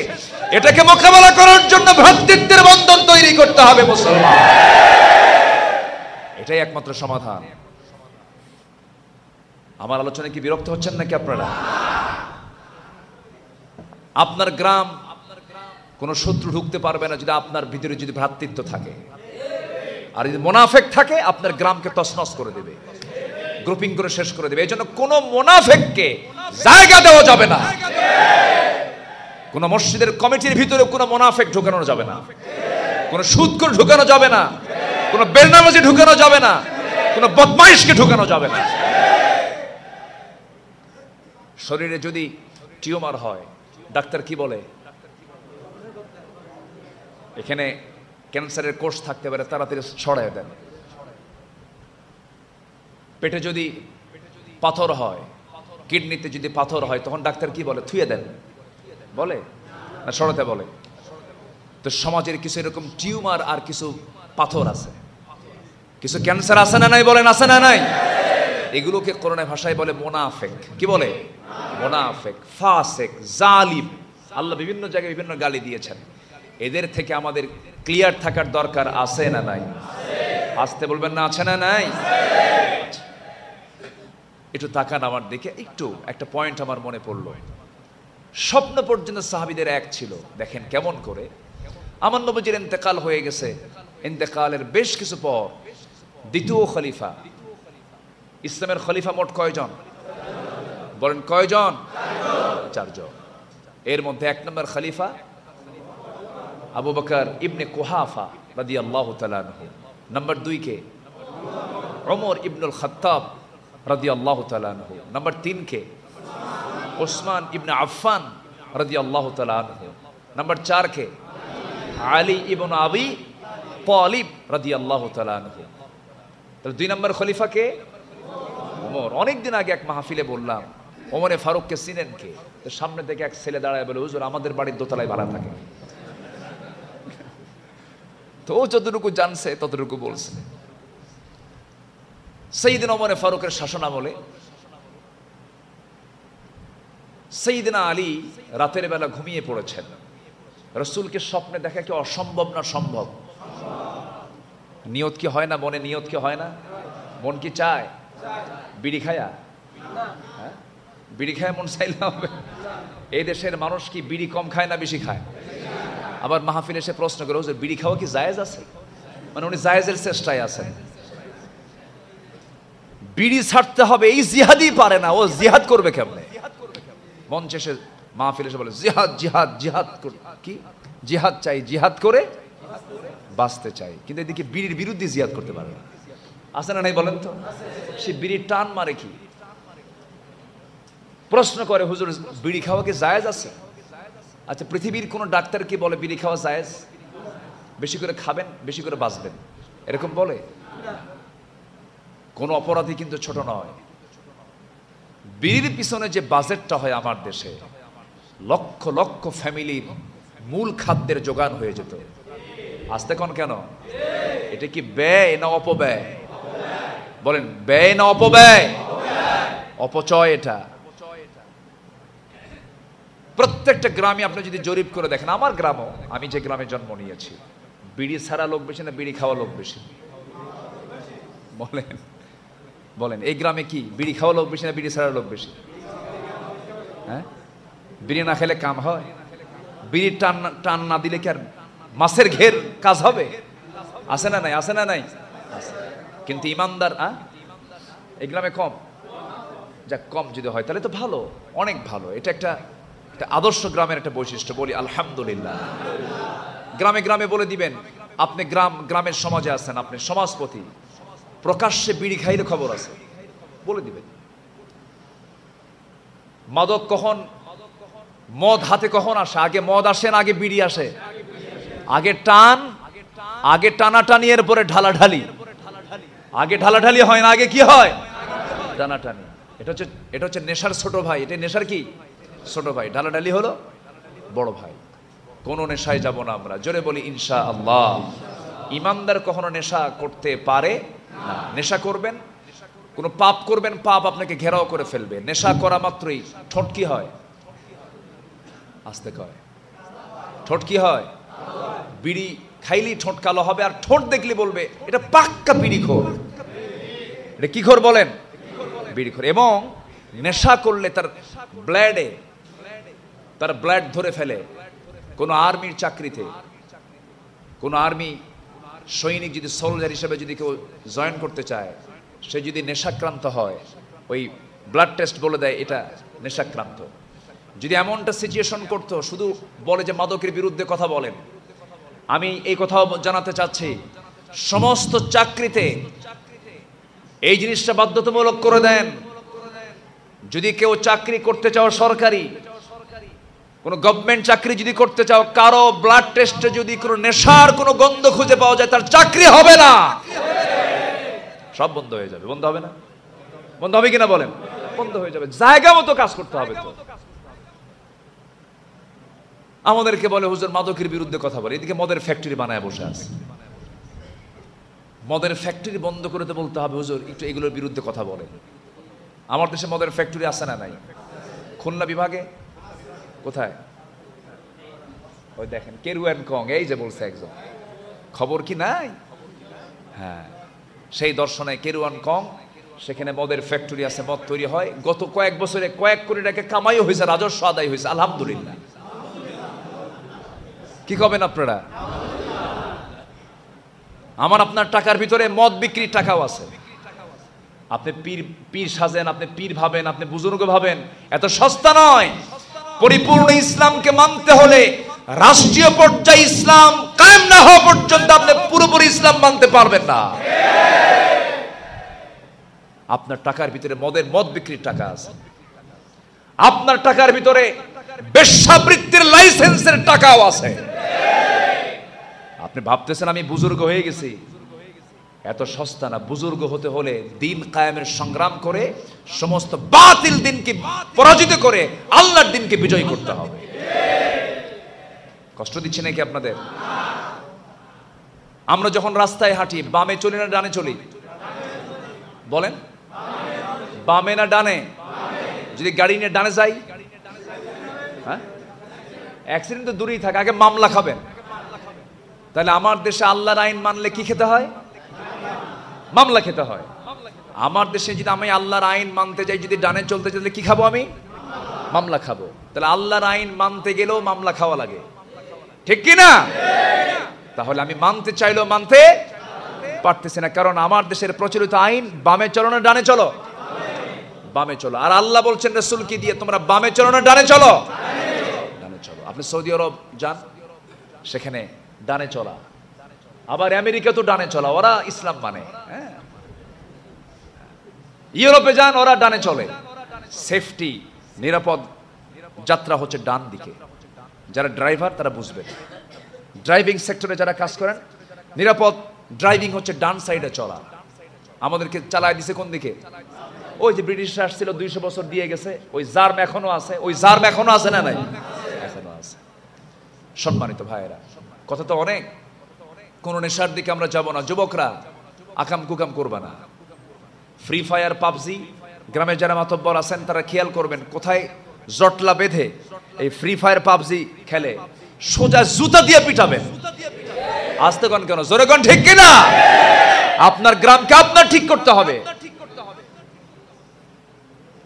Speaker 1: এটাকে মোকাবেলা করার জন্য ভ্রাতৃত্বের বন্ধন তৈরি করতে হবে মুসলমান। এটাই একমাত্র সমাধান। আমার আলোচনায় কি বিরক্ত হচ্ছেন নাকি আপনারা? আপনার গ্রাম কোন শত্রু ঢুকতে পারবে না যদি আপনার ভিতরে যদি ভ্রাতৃত্ব থাকে। আর যদি মুনাফিক থাকে আপনার গ্রামকে তছনছ করে দেবে, গ্রুপিং করে শেষ করে দেবে। এই জন্য কোন মুনাফিককে জায়গা দেওয়া যাবে না। কোন মসজিদের কমিটির ভিতরে কোন মুনাফিক ঢুকানো যাবে না, কোন সুদখোর ঢুকানো যাবে না, কোন বেনামাজি ঢুকানো যাবে না, কোন বদমাইশকে ঢুকানো যাবে না। শরীরে যদি টিউমার হয় ডাক্তার কি বলে? এখানে ক্যান্সারের কোষ থাকতে পারে, তাড়াতাড়ি ছড়ায় দেন। পেটে যদি পাথর হয়, কিডনিতে যদি পাথর হয়, তখন ডাক্তার কি বলে? থুয়ে দেন বলে না সরাতে বলে? তো সমাজের কিছু এরকম টিউমার আর কিছু পাথর আছে, কিছু ক্যান্সার আছে না নাই? বলেন আছে না নাই? এগুলোকে কোরআনের ভাষায় বলে মুনাফিক। কি বলে? মুনাফিক, ফাসিক, জালিম। আল্লাহ বিভিন্ন জায়গায় বিভিন্ন গালি দিয়েছেন। এদের থেকে আমাদের ক্লিয়ার থাকার দরকার আছে না নাই? আসতে বলবেন না, আছে না নাই? একটু তাকান আমার দিকে, একটু একটা পয়েন্ট আমার মনে পড়লো। স্বপ্ন পর্যন্ত সাহাবীদের এক ছিল। দেখেন কেমন করে আমার নবীজির ইন্তেকাল হয়ে গেছে। ইন্তেকালের বেশ কিছু পর দ্বিতীয় খলিফা, ইসলামের খলিফা মোট কয়জন? বলেন কয়জন? 4 জন। এর মধ্যে 1 নম্বর খলিফা আবু বকর ইবনে কুহাফা রাদিয়াল্লাহু তাআলা আনহু। নাম্বার 2 কে? ওমর ইবনুল খাত্তাব রাদিয়াল্লাহু তাআলা আনহু। নাম্বার 3 কে? উসমান ইবনে আফফান রাদিয়াল্লাহু তাআলা আনহু। নাম্বার 4 কে? আলী ইবনে আবি তালিব রাদিয়াল্লাহু তাআলা আনহু। তাহলে 2 নম্বর খলিফা কে? ওমর। অনেকদিন আগে এক মাহফিলে বললাম, ওমরে ফারুককে চিনেন কে? তো সামনে থেকে এক ছেলে দাঁড়ায় বলে, হুজুর আমাদের বাড়ির দোতলায় ভাড়া থাকে। তো ও যতটুকু জানছে ততটুকু বলছে। সাইয়েদনা ওমরে ফারুকের শাসনামলে সাইয়েদনা আলী রাতের বেলা ঘুমিয়ে পড়েছেন। রাসূলকে স্বপ্নে দেখা কি অসম্ভব না সম্ভব? নিয়ত কি হয় না মনে? নিয়ত কি হয় না? মন কি চায়? বিড়ি খায়া? হ্যাঁ, বিড়ি খায় মন চাইলে হবে? এই দেশের মানুষ কি বিড়ি কম খায় না বেশি খায়? আবার মাহফিলে এসে প্রশ্ন করে, হুজুর বিড়ি খাওয়া কি জায়েজ আছে? মানে উনি জায়েজের চেষ্টায় আছেন। বিড়ি ছাড়তে হবে এই জিহাদই পারে না, ও জিহাদ করবে কেমনে? মঞ্চে এসে মাহফিলে এসে বলে জিহাদ জিহাদ জিহাদ। কি জিহাদ চাই? জিহাদ করে বাঁচতে চাই, কিন্তু এদিকে বিড়ির বিরুদ্ধে জিহাদ করতে পারে না। আছে না নাই বলেন তো? সে বিড়ির টান মারে কি? প্রশ্ন করে, হুজুর বিড়ি খাওয়া কি জায়েজ আছে? আচ্ছা, পৃথিবীর কোন ডাক্তার কি বলে বিড়ি খাওয়া জায়েজ? বেশি করে খাবেন, বেশি করে বাঁচবেন, এরকম বলে? কোন অপরাধী কিন্তু ছোট নয়। বিড়ির পিছনে যে বাজেটটা হয় আমার দেশে, লক্ষ লক্ষ ফ্যামিলির মূল খাদ্যের যোগান হয়ে যেত। আসতে কোন কেন? এটা কি ব্যয় না অপব্যয়? বলেন ব্যয় না অপব্যয়? অপচয় এটা। প্রত্যেকটা গ্রামে আপনি যদি জরিপ করে দেখেন, আমার গ্রামও, আমি যে গ্রামে জন্ম নিয়েছি, বিড়ি ছাড়া লোক বেশি না বিড়ি খাওয়া লোক বেশি? বলেন বলেন, এই গ্রামে কি বিড়ি খাওয়া লোক বেশি না বিড়ি ছাড়া লোক বেশি? হ্যাঁ, বিড়ি না খেলে কাম হয়? বিড়ির টান টান না দিলে কি আর মাছের ঘের কাজ হবে? আছে না নাই? আছে না নাই? কিন্তু ইমানদার এই গ্রামে কম। যা কম যদি হয় তাহলে তো ভালো, অনেক ভালো। এটা একটা আদর্শ গ্রামের একটা বৈশিষ্ট্য। বলি আলহামদুলিল্লাহ। গ্রামে গ্রামে বলে দিবেন আপনি গ্রামের সমাজে আছেন, আপনি সমাজপতি, প্রকাশ্যে বিড়ি খাইলে খবর আছে, বলে দিবেন। মাদক কখন, মদ হাতে কখন আসে? আগে মদ আসে না আগে বিড়ি আসে? আগে টান, আগে টানাটানি, এরপরে ঢালাঢালি। আগে ঢালাঢালি হয় না, আগে কি হয়? টানাটানি। এটা হচ্ছে নেশার ছোট ভাই। এটা নেশার কি? ছোট ভাই। ঢালাঢালি হলো বড় ভাই। কোন নেশায় যাব না আমরা, জোরে বলি ইনশাআল্লাহ। ইমানদার কখনো নেশা করতে পারে না। নেশা করবেন, কোন পাপ করবেন, পাপ আপনাকে ঘেরাও করে ফেলবে। নেশা করা মাত্রই ঠোঁট কি হয়? আস্তে কয়, ঠোঁট কি হয়? বিড়ি খাইলেই ঠোঁট কালো হবে, আর ঠোঁট দেখলে বলবে এটা পাক্কা বিড়িখোর। এটা কি খোর বলেন? বিড়িখোর। এবং নেশা করলে তার ব্লাড ধরে ফেলে। কোন আর্মির চাকরিতে, কোন আর্মি সৈনিক যদি সোলজার হিসেবে যদি কেউ জয়েন করতে চায়, সে যদি নেশাক্রান্ত হয়, ওই ব্লাড টেস্ট বলে দেয় এটা নেশাক্রান্ত। যদি এমনটা সিচুয়েশন করতো, শুধু বলে যে মাদকের বিরুদ্ধে কথা বলেন, আমি এই কথাও জানাতে চাচ্ছি, সমস্ত চাকরিতে এই জিনিসটা বাধ্যতামূলক করে দেন। যদি কেউ চাকরি করতে চাও, সরকারি কোন গভর্নমেন্ট চাকরি যদি করতে চাও, কারো ব্লাড টেস্টে যদি কোনো নেশার কোনো গন্ধ খুঁজে পাওয়া যায়, তার চাকরি হবে না, সব বন্ধ হয়ে যাবে। বন্ধ হবে না? বন্ধ হবে কিনা বলেন? বন্ধ হয়ে যাবে। জায়গা মতো কাজ করতে হবে। তো আমাদেরকে বলে হুজুর মাদকের বিরুদ্ধে কথা বলে, এদিকে মদের ফ্যাক্টরি বানায় বসে আছে। মদের ফ্যাক্টরি বন্ধ করে তো বলতে হবে হুজুর একটু এগুলোর বিরুদ্ধে কথা বলেন। আমার দেশে মদের ফ্যাক্টরি আছে না নাই? খুলনা বিভাগে কোথায়? ওই দেখেন কেরুয়ান কং, এই যে বলছে একজন, খবর কি নাই? হ্যাঁ, সেই দর্শনে কেরুয়ান কং, সেখানে মদের ফ্যাক্টরি আছে, মদ তৈরি হয়। গত কয়েক বছরে কয়েক কোটি টাকা কামাইও হয়েছে, রাজস্ব আদায় হয়েছে, আলহামদুলিল্লাহ। কি করবেন আপনারা? আমার আপনার টাকার ভিতরে মদ বিক্রির টাকাও আছে। আপনি পীর সাজেন, আপনি পীর ভাবেন, আপনি বুজুর্গ ভাবেন, এত সস্তা নয়। পরিপূর্ণ ইসলামকে মানতে হলে রাষ্ট্রীয় পর্যায়ে ইসলাম কায়েম না হওয়া পর্যন্ত আপনি পুরোপুরি ইসলাম মানতে পারবেন না। আপনার টাকার ভিতরে মদ বিক্রির টাকা আছে, আপনার টাকার ভিতরে বেশ্যাবৃত্তির লাইসেন্সের টাকাও আছে। আপনি ভাবতেছেন আমি বুজুর্গ হয়ে গেছি, এত সস্তা না। বুজুর্গ হতে হলে দিন কায়েমের সংগ্রাম করে সমস্ত বাতিল দিনকে পরাজিত করে আল্লাহর দিনকে বিজয় করতে হবে। কষ্ট দিচ্ছে নাকি আপনাদের? আমরা যখন রাস্তায় হাঁটি, বামে চলি না ডানে চলি? বলেন, বামে না ডানে? যদি গাড়ি নিয়ে ডানে যাই, হ্যাঁ, অ্যাক্সিডেন্ট তো দূরেই থাকে, আগে মামলা খাবেন। তাহলে আমার দেশে আল্লাহর আইন মানলে কি খেতে হয়? মামলা খেতে হয়। আমার দেশে যদি আমি আল্লাহর আইন মানতে যাই, যদি ডানে চলতে চাইলে কি খাবো? আমি মামলা খাবো। তাহলে আল্লাহর আইন মানতে গেলেও মামলা খাওয়া লাগে, ঠিক কি না? তাহলে আমি মানতে চাইলেও মানতে পারতেছি না, কারণ আমার দেশের প্রচলিত আইন বামে চলো না ডানে চলো? বামে চলো। আর আল্লাহ বলছেন রাসূলকে দিয়ে, তোমরা বামে চলো না ডানে চলো? ডানে চলো। আপনি সৌদি আরব যান, সেখানে ডানে চলা। আবার আমেরিকা তো ডানে চলা, ওরা ইসলাম মানে। হ্যাঁ, ইউরোপে যান, ওরা ডানে চলে। সেফটি, নিরাপদ যাত্রা হচ্ছে ডান দিকে। যারা ড্রাইভার তারা বুঝবেন, ড্রাইভিং সেক্টরে যারা কাজ করেন, নিরাপদ ড্রাইভিং হচ্ছে ডান সাইডে চলা। আমাদেরকে চালায় দিছে কোন দিকে? ওই যে ব্রিটিশরা আসছিল 200 বছর দিয়ে গেছে, ওই জার্ম এখনো আছে। ওই জার্ম এখনো আছে না নাই? এখনো আছে। সম্মানিত ভাইয়েরা, কথা তো অনেক। কোন নেশার দিকে আমরা যাব না। যুবকরা আকাম কুকাম করবা না। ফ্রি ফায়ার, পাবজি, গ্রামে যারা মাতব্বর আছেন তারা খেয়াল করবেন, কোথায় জটলা বেঁধে এই ফ্রি ফায়ার পাবজি খেলে, সোজা জুতা দিয়ে পিটাবেন। আস্তে কোন কেন, জোরে কোন, ঠিক কিনা? আপনার গ্রামকে আপনার ঠিক করতে হবে।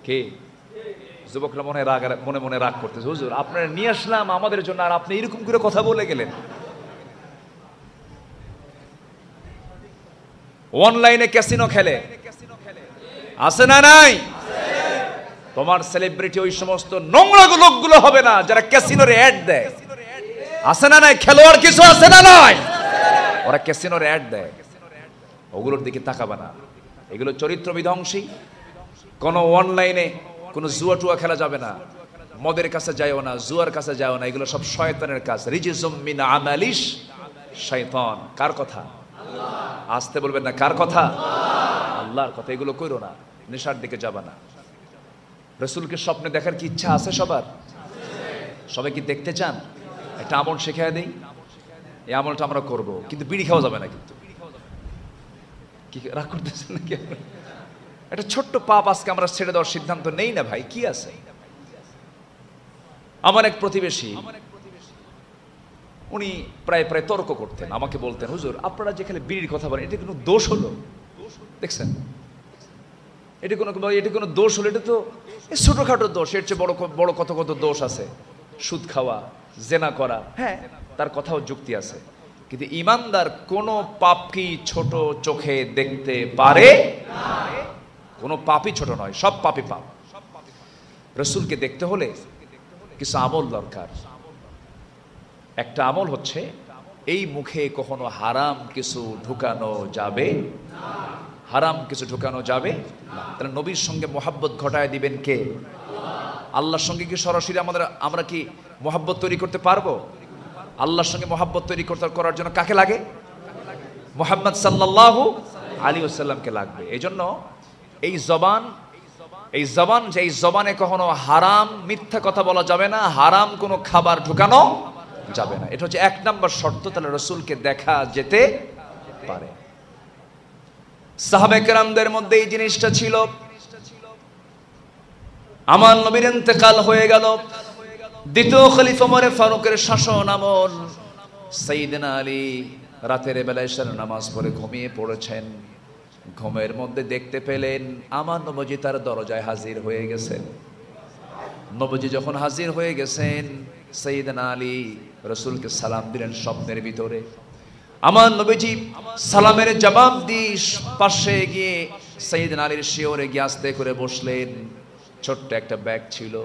Speaker 1: কে যুবকরা মনে মনে রাগ করতেছে, হুজুর আপনারা নিয়ে আসলাম আমাদের জন্য, আর আপনি এরকম করে কথা বলে গেলেন। অনলাইনে ক্যাসিনো খেলে, আছে না নাই? তোমার সেলিব্রিটি ওই সমস্ত নোংরা লোকগুলো হবে না যারা ক্যাসিনোর অ্যাড দেয়, আছে না নাই? খেলোয়াড় কিছু আছে না নাই? ওরা ক্যাসিনোর অ্যাড দেয়, ওগুলোর দিকে তাকাবে না। এগুলো চরিত্র বিধ্বংসী। কোনো অনলাইনে কোনো জুয়া টুয়া খেলা যাবে না, মদের কাছে যায়ও না, জুয়ার কাছে যায়ও না, এগুলো সব শয়তানের কাজ। রিজিসুম মিন আমালিশ শয়তান। কার কথা? আসতে বলবেন না, কার কথা? আল্লাহর কথা। এগুলো কইরো না, নেশার দিকে যাবে না। রাসূলকে স্বপ্নে দেখার কি ইচ্ছা আছে সবার? সবাই কি দেখতে চান? একটা আমল শেখায় দেই, এই আমলটা আমরা করব, কিন্তু বিড়ি খাওয়া যাবে না। কিন্তু কি রাগ করতেছেন নাকি? একটা ছোট্ট পাপ আজকে আমরা ছেড়ে দেওয়ার সিদ্ধান্ত নেই না ভাই, কি আছে? আমার এক প্রতিবেশী, উনি প্রায় প্রায় তর্ক করতেন, আমাকে বলতেন, হুজুর আপনারা যেখানে বিড়ির কথা বলেন, এটা কোনো দোষ হলো? দেখছেন, এটা কোনো দোষ হলো? এটা তো ছোটখাটো দোষ, এর চেয়ে বড় বড় কত কত দোষ আছে। সুদ খাওয়া, জেনা করা, হ্যাঁ তার কথাও যুক্তি আছে, কিন্তু ইমানদার কোনো পাপ কি ছোট চোখে দেখতে পারে? কোনো পাপই ছোট নয়, সব পাপই পাপ। রাসূলকে দেখতে হলে কিছু আমল দরকার। একটা আমল হচ্ছে, এই মুখে কখনো হারাম কিছু ঢুকানো যাবে না। হারাম কিছু ঢুকানো যাবে না। তাহলে নবীর সঙ্গে মোহাব্বত ঘটায় দিবেন কে? আল্লাহর সঙ্গে কি সরাসরি আমরা কি মোহাব্বত তৈরি করতে পারবো? আল্লাহর সঙ্গে মোহাব্বত তৈরি করার জন্য কাকে লাগে? মুহাম্মদ সাল্লাল্লাহু আলাইহি ওয়াসাল্লামকে লাগবে। এই জন্য এই জবান যে এই জবানে কখনো হারাম মিথ্যা কথা বলা যাবে না, হারাম কোনো খাবার ঢুকানো যাবে না। এটা হচ্ছে 1 নম্বর শর্ত, তাহলে রাসূলকে দেখা যেতে পারে। সাহাবায়ে কেরামদের মধ্যে এই জিনিসটা ছিল। আমার নবীর ইন্তেকাল হয়ে গেল, দ্বিতীয় খলিফা ওমর ফারুকের শাসন আমল। সাইয়েদনা আলী রাতের বেলায় ইশার নামাজ পড়ে ঘুমিয়ে পড়েছেন। ঘুমের মধ্যে দেখতে পেলেন আমার নবীজি তার দরজায় হাজির হয়ে গেছেন। নবীজি যখন হাজির হয়ে গেছেন, সাইয়েদনা আলী রাসূলকে সালাম দিলেন স্বপ্নের ভিতরে। আমার নবীজি সালামের জবাব দিয়ে পাশে গিয়ে সাইয়েদনা আলীর শিয়রে গিয়ে আস্তে করে বসলেন। ছোট্ট একটা ব্যাগ ছিল।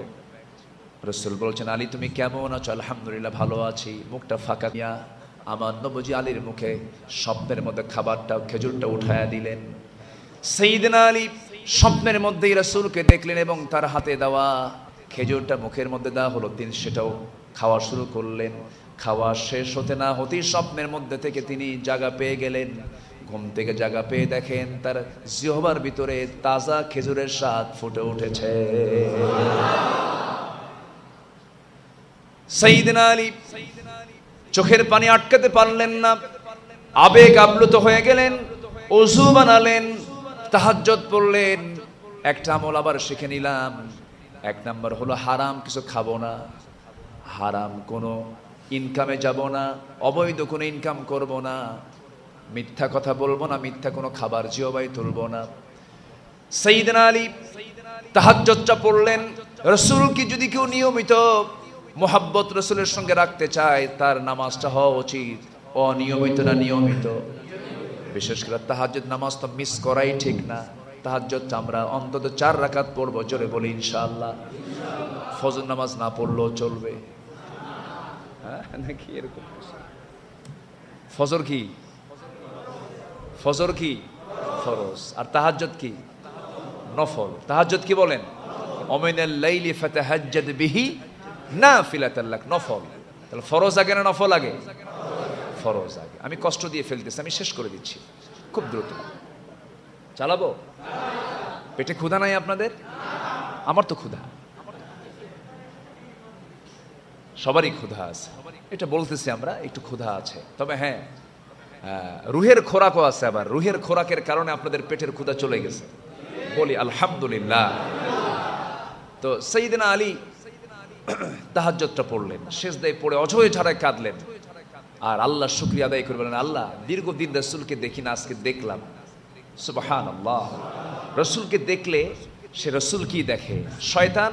Speaker 1: রাসূল বলছেন, আলী তুমি কেমন আছো? আলহামদুলিল্লাহ ভালো আছি। মুখটা ফাঁকা দিয়া আমার নবীজি আলীর মুখে স্বপ্নের মধ্যে খাবারটা, খেজুরটা উঠায়া দিলেন। সাইয়েদনা আলী স্বপ্নের মধ্যেই রাসূলকে দেখলেন এবং তার হাতে দেওয়া খেজুরটা মুখের মধ্যে দেওয়া হলো, তিনি সেটাও খাওয়া শুরু করলেন। খাওয়া শেষ হতে না হতেই স্বপ্নের মধ্যে থেকে তিনি জায়গা পেয়ে গেলেন। ঘুম থেকে জায়গা পেয়ে দেখেন তার জিহ্বার ভিতরে তাজা খেজুরের স্বাদ ফুটে উঠেছে। সাইয়েদনা আলী চোখের পানি আটকাতে পারলেন না, আবেগ আপ্লুত হয়ে গেলেন। ওযু বানালেন, তাহাজ্জুদ পড়লেন। একটা আমল আবার শিখে নিলাম। 1 নম্বর হলো হারাম কিছু খাবো না, হারাম কোনো ইনকামে যাব না, অবৈধ কোনো ইনকাম করব না, মিথ্যা কথা বলবো না, মিথ্যা কোনো খাবার জিহ্বায় তুলব না। সাইয়েদনা আলী তাহাজ্জুদটা পড়লেন। রাসূলকে যদি কেউ নিয়মিত মোহাব্বত রাসূলের সঙ্গে রাখতে চায়, তার নামাজটা হওয়া উচিত অনিয়মিত না নিয়মিত। বিশেষ করে তাহাজ্জুদ নামাজ তো মিস করাই ঠিক না। তাহাজ্জুদটা আমরা অন্তত 4 রাকাত পড়বো, জোরে বলি ইনশাআল্লাহ। ফজর নামাজ না পড়লেও চলবে, হ্যাঁ নাকি এরকম? ফজর কি ফরজ, আর তাহাজ্জুদ কি নফল। তাহাজ্জুদ কি বলেন? ওমিনাল লাইলি ফাতাহাজ্জাদ বিহি নাফিলাতাল লাক, নফল। তাহলে ফরজ আগে না নফল আগে? ফরজ আগে। আমি কষ্ট দিয়ে ফেলতেছি, আমি শেষ করে দিচ্ছি খুব দ্রুত। চালাবো? পেটে ক্ষুধা নাই আপনাদের? আমার তো ক্ষুধা, সবারই ক্ষুধা আছে। এটা বলতেছি আমরা, একটু ক্ষুধা আছে। তবে হ্যাঁ, রুহের খোরাকও আছে। আবার রুহের খোরাকের কারণে আপনাদের পেটের ক্ষুধা চলে গেছে, বলি আলহামদুলিল্লাহ। তো সাইয়েদনা আলী তাহাজ্জুদটা পড়লেন, সিজদায় পড়ে অঝরে ঝাড়ায় কাঁদলেন আর আল্লাহর শুকরিয়া আদায় করে বলেন, আল্লাহ দীর্ঘদিন রাসূলকে দেখি না, আজকে দেখলাম। সুবহানাল্লাহ। রাসূলকে দেখলে সে রাসূল কি দেখে? শয়তান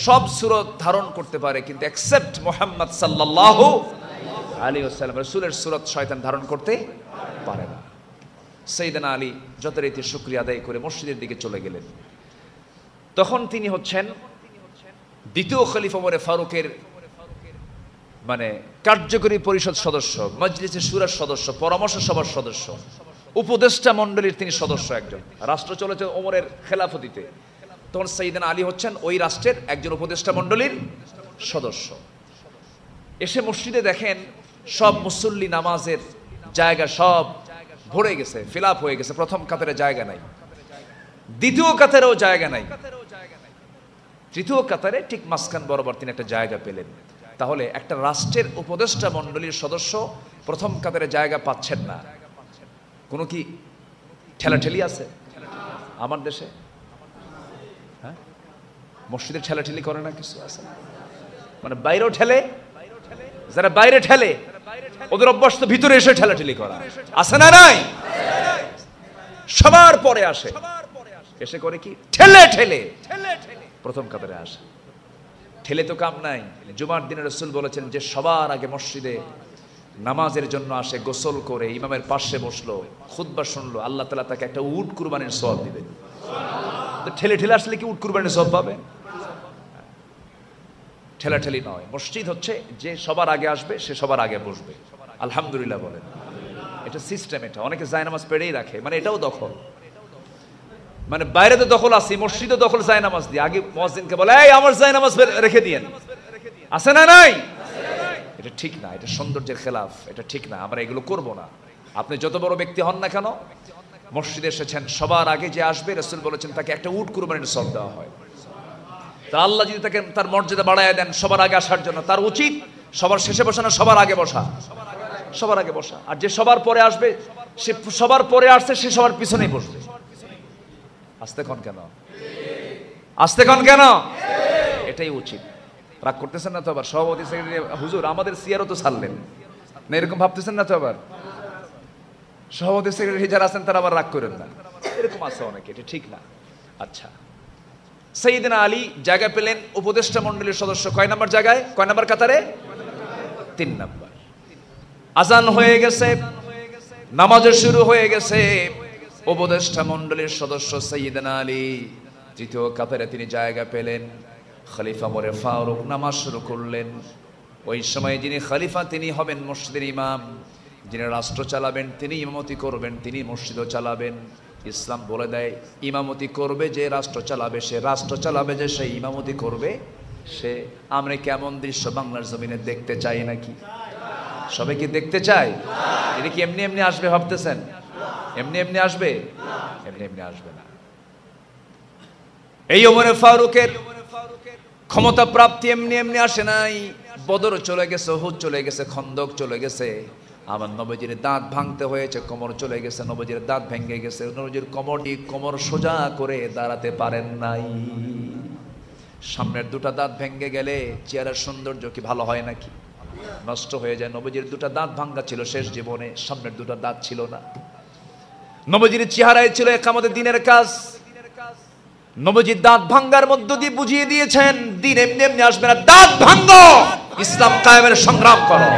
Speaker 1: সব সুরত ধারণ করতে পারে, কিন্তু এক্সেপ্ট মুহাম্মদ সাল্লাল্লাহু আলাইহি ওয়াসাল্লাম, রাসূলের সুরত শয়তান ধারণ করতে পারে না। সাইয়েদনা আলী যথারীতি শুকরিয়া আদায় করে মসজিদের দিকে চলে গেলেন। তখন তিনি হচ্ছেন দ্বিতীয় খলিফা ওমর ফারুকের মানে কার্যকরী পরিষদ সদস্য, মজলিসে শুরার সদস্য, পরামর্শ সভার সদস্য, উপদেষ্টা মণ্ডলীর তিনি সদস্য একজন। রাষ্ট্র চলেছে ওমরের খেলাফতিতে, তখন সাইয়েদনা আলী হচ্ছেন ওই রাষ্ট্রের একজন উপদেষ্টা মণ্ডলীর সদস্য। এসে মসজিদে দেখেন সব মুসল্লি নামাজের জায়গা সব ভরে গেছে, ফিল আপ হয়ে গেছে, প্রথম কাতারে জায়গা নাই, দ্বিতীয় কাতারেও জায়গা নাই, তৃতীয় কাতারে ঠিক মাঝখান বরাবর তিনি একটা জায়গা পেলেন। তাহলে একটা রাষ্ট্রের উপদেষ্টা মণ্ডলীর সদস্য প্রথম কাতারে জায়গা পাচ্ছেন না, কোনো কি ঠেলাঠেলি আছে আমার দেশে? হ্যাঁ, মসজিদে ঠেলাঠেলি করে না কিছু আছে? মানে বাইরেও ঠেলে, যারা বাইরে ঠেলে ওদের অভ্যাস তো ভিতরে এসে ঠেলাঠেলি করা, আছে না নাই? সবার পরে আসে, এসে করে কি ঠেলে ঠেলে প্রথম কাতারে আসে। ঠেলে তো কাম নাই। জুমার দিনে রাসূল বলেছেন যে সবার আগে মসজিদে নামাজের জন্য আসে, গোসল করে ইমামের পাশে বসলো, খুতবা শুনলো, আল্লাহ তাআলা তাকে একটা উট কুরবানির সওয়াব দিবেন। তো ঠেলে ঠেলে আসলে কি উট কুরবানির সওয়াব পাবে? ঠেলাঠেলি নয়। মসজিদ হচ্ছে যে সবার আগে আসবে সে সবার আগে বসবে, আলহামদুলিল্লাহ বলেন। এটা সিস্টেম, এটা অনেকে জায়নামাজ পেড়েই রাখে, মানে এটাও দখল। মানে বাইরে তো দখল আছে, মসজিদে দখল জায়নামাজ দিয়ে। আগে মুয়াজ্জিনকে বলে এই আমার জায়নামাজ রেখে দিয়েন, আছে না নাই? এটা ঠিক না, এটা সৌন্দর্যের খেলাফ, এটা ঠিক না, আমরা এগুলো করব না। আপনি যত বড় ব্যক্তি হন না কেন, মসজিদে এসেছেন, সবার আগে যে আসবে রাসূল বলেছেন তাকে একটা উট কুরবানির সওয়াব দেওয়া হয়। তা আল্লাহ যদি তাকে তার মর্যাদা বাড়ায় দেন সবার আগে আসার জন্য, তার উচিত সবার শেষে বসা না, সবার আগে বসা, সবার আগে বসা। আর যে সবার পরে আসবে সে সবার পরে আসছে, সে সবার পিছনেই বসবে। আসতে কোন কেন, আসতে কোন কেন, এটাই উচিত। রাগ করতেছেন না তো আবার? সভাপতি সেক্রেটারি হুজুর আমাদের সিয়ারও তো ছাড়লেন না, এরকম ভাবতেছেন না তো আবার? সভাপতি সেক্রেটারি যারা আছেন তারা আবার রাগ করেন না, এরকম আছে অনেকে, এটা ঠিক না। আচ্ছা, সাইয়েদনা আলী জায়গা পেলেন উপদেষ্টা মণ্ডলীর সদস্য, কয় নাম্বার জায়গায়, কয় নাম্বার কাতারে? 3 নাম্বার। আজান হয়ে গেছে, নামাজ শুরু হয়ে গেছে, উপদেষ্টা মণ্ডলীর সদস্য সাইয়েদনা আলী তৃতীয় কাতারে তিনি জায়গা পেলেন। খলিফা ওমর ফারুক নামাজ শুরু করলেন। ওই সময় যিনি খলিফা তিনি হবেন মসজিদের ইমাম, যিনি রাষ্ট্র চালাবেন তিনি ইমামতি করবেন, তিনি মসজিদও চালাবেন। ইসলাম বলে দেয় ইমামতি করবে যে রাষ্ট্র চালাবে, সে রাষ্ট্র চালাবে যে সে ইমামতি করবে সে। আমরা কেমন দৃশ্য বাংলার জমিনে দেখতে চাই নাকি? সবাই কি দেখতে চাই? এটা কি এমনি এমনি আসবে ভাবতেছেন? এমনি এমনি আসবে? এমনি এমনি আসবে না। এই ওমর ফারুকের ক্ষমতা প্রাপ্তি এমনি এমনি আসে নাই। বদর চলে গেছে, উহুদ চলে গেছে, খন্দক চলে গেছে, আমার নবীজির দাঁত ভাঙতে হয়েছে, কোমর চলে গেছে, নবীজির দাঁত ভেঙে গেছে, নবীজির কোমর সোজা করে দাঁড়াতে পারেন নাই। সামনের দুটা দাঁত ভেঙে গেলে চেহারার সৌন্দর্য কি ভালো হয় নাকি? নষ্ট হয়ে যায়। নবীজির দুটা দাঁত ভাঙা ছিল শেষ জীবনে, সামনের দুটা দাঁত ছিল না। নবীজির চেহারায় ছিল ইকামতের দিনের কাজ। নবীজি দাঁত ভাঙ্গার মধ্য দিয়ে বুঝিয়ে দিয়েছেন দিন এমনি এমনি আসবে না, দাঁত ভাঙ্গো, ইসলাম কায়েমের সংগ্রাম করো।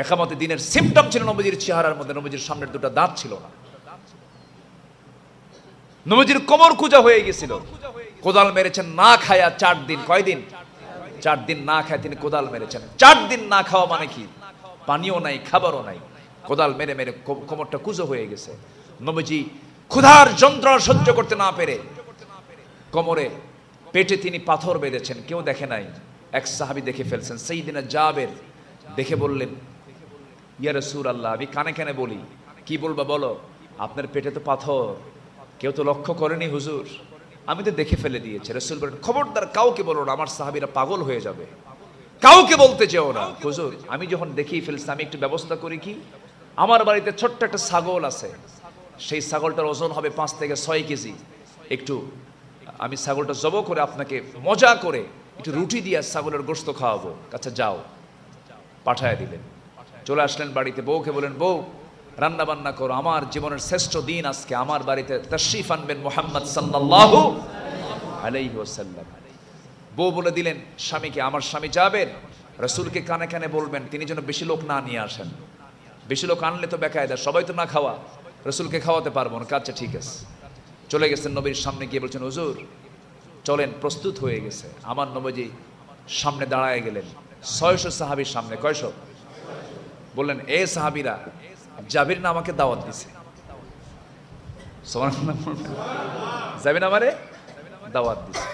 Speaker 1: ইকামতের দিনের সিম্পটম ছিল নবীজির চেহারার মধ্যে, নবীজির সামনের দুটো দাঁত ছিল না। নবীজির কোমর কুঁজা হয়ে গেছিল, কোদাল মেরেছেন না খায়া 4 দিন। কয়দিন? 4 দিন না খায় তিনি কোদাল মেরেছেন। 4 দিন না খাওয়া মানে কি? পানিও নাই, খাবারও নাই, কোদাল মেরে মেরে কোমরটা কুঁজো হয়ে গেছে। নবীজি ক্ষুধার যন্ত্রণা সহ্য করতে না পেরে কোমরে পেটে তিনি পাথর বেঁধেছেন, কেউ দেখে নাই। এক সাহাবী দেখে ফেলছেন, সাইয়েদনা জাবের দেখে বললেন ইয়া রাসূলুল্লাহ, আমি কানে কানে বলি, কি বলবা বলো, আপনার পেটে তো পাথর, কেউ তো লক্ষ্য করেনি হুজুর, আমি তো দেখে ফেলে দিয়েছি। রাসূল বলেন খবরদার কাউকে বলো না, আমার সাহাবীরা পাগল হয়ে যাবে, কাউকে বলতে যেও না। হুজুর আমি যখন দেখেই ফেলছি, আমি একটু ব্যবস্থা করি কি, আমার বাড়িতে ছোট্ট একটা ছাগল আছে, সেই ছাগলটার ওজন হবে 5 থেকে 6 কেজি, একটু আমি ছাগলটা জবাই করে আপনাকে মজা করে একটু রুটি দিয়ে ছাগলের গোশত খাওয়াবো। আচ্ছা যাও, পাঠায় দিলেন। চলে আসলেন বাড়িতে, বউকে বলেন বউ রান্না বান্না করো, আমার জীবনের শ্রেষ্ঠ দিন আজকে, আমার বাড়িতে তাশরিফ আনবেন মুহাম্মদ সাল্লাল্লাহু আলাইহি ওয়াসাল্লাম। বউ বলে দিলেন স্বামীকে, আমার স্বামী যাবেন, রাসূলকে কানে কানে বলবেন তিনি যেন বেশি লোক না নিয়ে আসেন, বেশি লোক আনলে তো বেকায়দা, সবাই তো না খাওয়া, রাসূলকে খাওয়াতে পারবো না। আচ্ছা ঠিক আছে। চলে গেছেন নবীর সামনে গিয়ে বলছেন হুজুর চলেন, প্রস্তুত হয়ে গেছে। আমার নবীজি সামনে দাঁড়ায় গেলেন 600 সাহাবীর সামনে। কয়শো? বললেন, এ সাহাবীরা, জাবির না আমাকে দাওয়াত দিছে। জাবির আমারে দাওয়াত দিছে,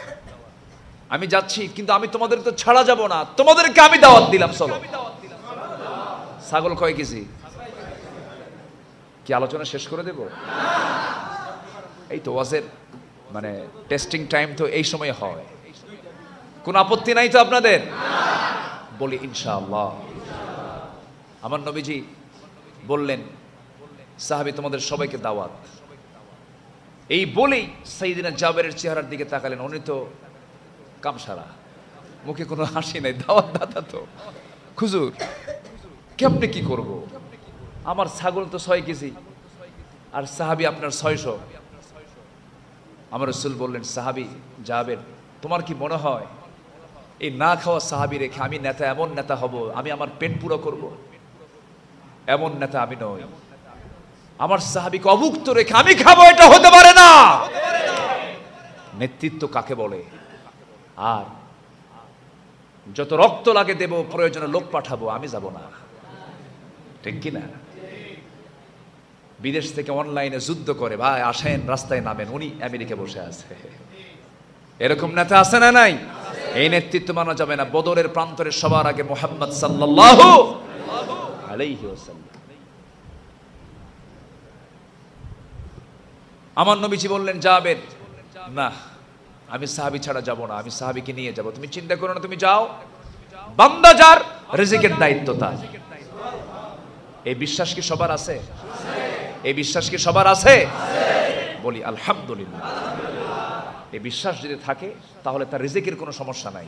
Speaker 1: আমি যাচ্ছি, কিন্তু আমি তোমাদের তো ছাড়া যাব না, তোমাদেরকে আমি দাওয়াত দিলাম, চলো। ছাগল কয় কেজি? কি আলোচনা শেষ করে দেব? এই তো ওয়াজের মানে টেস্টিং টাইম তো এই সময় হয়। কোন আপত্তি নাই তো আপনাদের? বলি ইনশাআল্লাহ। আমার নবীজি বললেন, সাহাবী তোমাদের সবাইকে দাওয়াত। এই বলেই সাইয়েদিনা জাবেরের চেহারার দিকে তাকালেন, উনি তো কামসারা, মুখে কোনো হাসি নাই। দাওয়াত দাতা তো হুজুর, কেমনে কি করব? আমার ছাগল তো 6 কেজি, আর সাহাবী আপনার 600। আমার রাসূল বললেন, সাহাবী জাবের, তোমার কি মনে হয় এই না খাওয়া সাহাবী রেখে আমি নেতা, এমন নেতা হব, আমি আমার পেট পুরো করব? এমন নেতা আমি নই। আমার সাহাবীকে অভুক্ত রেখে আমি খাবো, এটা হতে পারে না। নেতৃত্ব কাকে বলে? আর যত রক্ত লাগে দেব, প্রয়োজনে লোক পাঠাবো, আমি যাব না। ঠিক কিনা? বিদেশ থেকে অনলাইনে যুদ্ধ করে, ভাই আসেন রাস্তায় নামেন, উনি আমেরিকা বসে আছে। এরকম নেতা আছে না নাই? এই নেতৃত্ব মানা যাবে না। বদরের প্রান্তরে সবার আগে মুহাম্মদ সাল্লাল্লাহু আলাইহি ওয়াসাল্লাম। আমার নবীজি বললেন, জাবের, না, আমি সাহাবী ছাড়া যাব না, আমি সাহাবীকে নিয়ে যাব। তুমি চিন্তা করো না, তুমি যাও, বান্দা যার রিজিকের দায়িত্ব তার। এই বিশ্বাস কি সবার আছে? এই বিশ্বাস কি সবার আছে? বলি আলহামদুলিল্লাহ। এই বিশ্বাস যদি থাকে তাহলে তার রিজিকের কোনো সমস্যা নাই।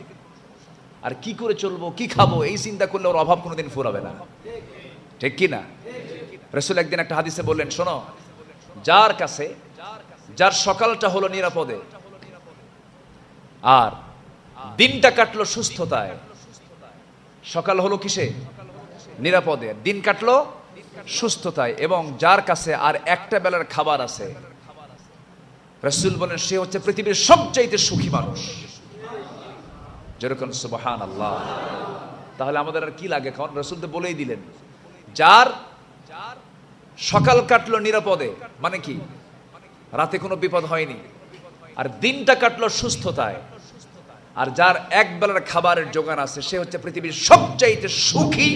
Speaker 1: আর কি করে চলবো, কি খাবো, এই চিন্তা করলে ওর অভাব কোনোদিন ফুরাবে না। ঠিক কি না? রাসূল একদিন একটা হাদিসে বললেন, শোনো, যার কাছে, যার সকালটা হলো নিরাপদে, আর দিনটা কাটলো সুস্থতায়। সকাল হলো কিসে? নিরাপদে। দিন কাটলো সুস্থতায়। এবং যার কাছে আর একটা বেলার খাবার আছে, রাসূল বলেন, সে হচ্ছে পৃথিবীর সবচাইতে সুখী মানুষ। যেরকম সুবহানাল্লাহ। তাহলে আমাদের আর কি লাগে? কারণ রাসূল তো বলেই দিলেন, যার সকাল কাটলো নিরাপদে, মানে কি রাতে কোনো বিপদ হয়নি, আর দিনটা কাটলো সুস্থতায়, আর যার এক বেলার খাবারের যোগান আছে, সে হচ্ছে পৃথিবীর সবচাইতে সুখী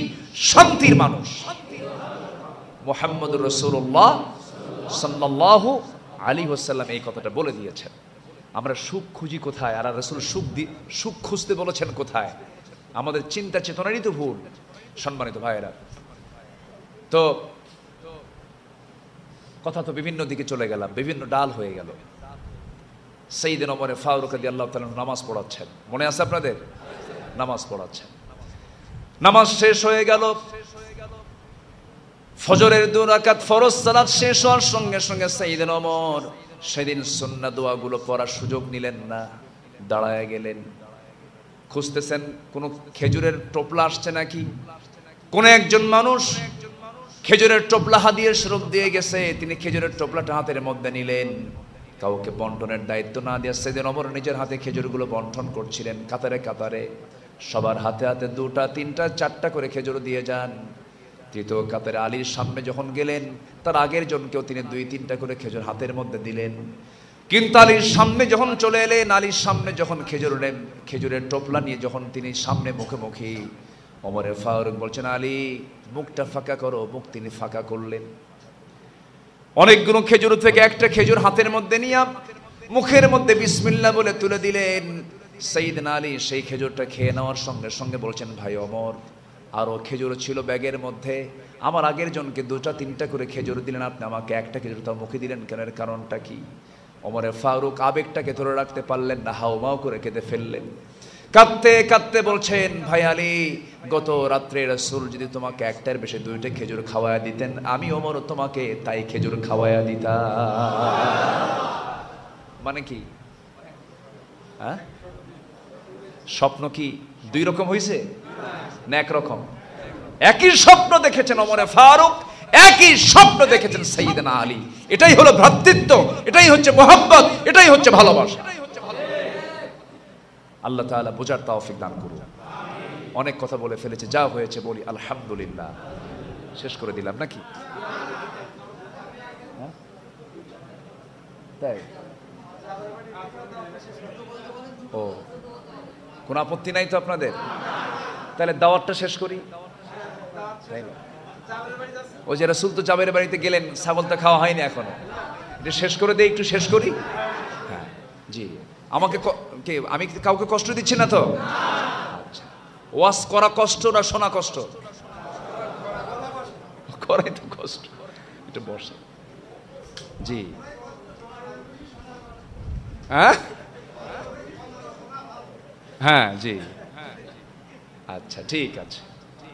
Speaker 1: শান্তির মানুষ। মুহাম্মদুর রাসূলুল্লাহ সাল্লাল্লাহু আলাইহি ওয়াসাল্লাম এই কথাটা বলে দিয়েছেন। আমরা সুখ খুঁজি কোথায়? আর রাসূল সুখ খুঁজতে বলেছেন কোথায়? আমাদের চিন্তা চেতনারই তো ভুল। সম্মানিত ভাইয়েরা, তো কথা তো বিভিন্ন দিকে চলে গেলাম, বিভিন্ন ডাল হয়ে গেল। সাইয়েদনা ওমর ফারুক রাদিয়াল্লাহু তাআলা নামাজ পড়াচ্ছেন, মনে আছে আপনাদের? নামাজ পড়াচ্ছেন। নামাজ শেষ হয়ে গেল। ফজরের 2 রাকাত ফরজ সালাত শেষ হওয়ার সঙ্গে সঙ্গে সাইয়েদনা ওমর সেদিন সুন্নাহ দোয়াগুলো পড়ার সুযোগ নিলেন না, দাঁড়ায় গেলেন। খুঁজতেছেন কোন খেজুরের টোপলা আসছে নাকি। কোন একজন মানুষ খেজুরের টোপলা হাদিয়ে স্বরূপ দিয়ে গেছে, তিনি খেজুরের টোপলাটা হাতের মধ্যে নিলেন। কাউকে বন্টনের দায়িত্ব না দিয়ে সেদিন ওমর নিজের হাতে খেজুরগুলো বন্টন করছিলেন। কাতারে কাতারে সবার হাতে হাতে 2টা 3টা 4টা করে খেজুর দিয়ে যান। তৃতীয় কাতারে আলীর সামনে যখন গেলেন, তার আগের জনকেও তিনি 2-3টা করে খেজুর হাতের মধ্যে দিলেন। কিন্তু আলীর সামনে যখন চলে এলেন, আলীর সামনে যখন খেজুরের টোপলা নিয়ে যখন তিনি সামনে মুখোমুখি, ওমরে ফারুক বলছেন, আলী মুখটা ফাঁকা করো। মুখ তিনি ফাঁকা করলেন। অনেকগুলো খেজুর থেকে একটা খেজুর হাতের মধ্যে নিয়ে মুখের মধ্যে বিসমিল্লাহ বলে তুলে দিলেন। সাইয়েদনা আলী সেই খেজুরটা খেয়ে নেওয়ার সঙ্গে সঙ্গে বলছেন, ভাই ওমর, আরো খেজুর ছিল ব্যাগের মধ্যে, আমার আগের জনকে 2টা 3টা করে খেজুর দিলেন, আপনি আমাকে একটা খেজুর তাও মুখে দিলেন কেন? এর কারণটা কি? ওমরে ফারুক আবেগটাকে ধরে রাখতে পারলেন না, হাউমাউ করে কেঁদে ফেললেন। কাঁদতে কাঁদতে বলছেন, ভাই আলী, গত রাত্রে রাসূল যদি তোমাকে একটার বেশি 2টা খেজুর খাওয়ায়া দিতেন, আমি ওমর তোমাকে তাই খেজুর খাওয়ায়া দিতাম। মানে কি? হ্যাঁ, স্বপ্ন কি 2 রকম হয়েছে না 1 রকম? একই স্বপ্ন দেখেছেন ওমরে ফারুক, একই স্বপ্ন দেখেছেন সাইয়েদনা আলী। এটাই হলো ভ্রাতৃত্ব, এটাই হচ্ছে মহব্বত, এটাই হচ্ছে ভালোবাসা। আল্লাহ তাআলা বোঝার তৌফিক দান করুন। অনেক কথা বলে ফেলেছে, যা হয়েছে বলি আলহামদুলিল্লাহ। শেষ করে দিলাম নাকি? তাই? ও, কোনো আপত্তি নাই তো আপনাদের? তাহলে দাওয়াতটা শেষ করি, তাই না? ওই যে রাসূল তো জাবেরের বাড়িতে গেলেন, ছাগলটা খাওয়া হয়নি এখনো, এটা শেষ করে দেই, একটু শেষ করি। হ্যাঁ জি, আমাকে আমি কাউকে কষ্ট দিচ্ছি না তো? আচ্ছা, ওয়াজ করা কষ্ট না শোনা কষ্ট? করাই তো কষ্ট। এটা বসে জি। হ্যাঁ হ্যাঁ জি, আচ্ছা ঠিক আছে।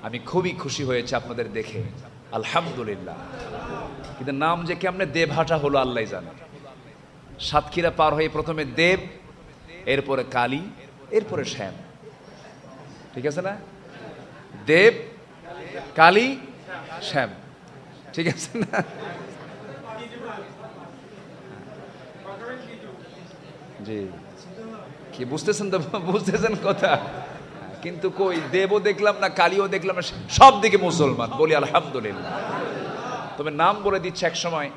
Speaker 1: আমি খুবই খুশি হয়েছে আপনাদের দেখে, আলহামদুলিল্লাহ। কিন্তু নাম যে কেমনে দেবহাটা হলো আল্লাহ জানে। সাতক্ষীরা পার হয়ে প্রথমে দেব, এরপরে কালী, এরপরে শ্যাম। ঠিক আছে না? দেব, কালী, শ্যাম। ঠিক আছে না? জি, কি বুঝতেছেন তো? বুঝতেছেন কথা? কিন্তু কই, দেবও দেখলাম না, কালীও দেখলাম না, সব দিকে মুসলমান, বলি আলহামদুলিল্লাহ। তবে নাম বলে দিচ্ছে, এক সময়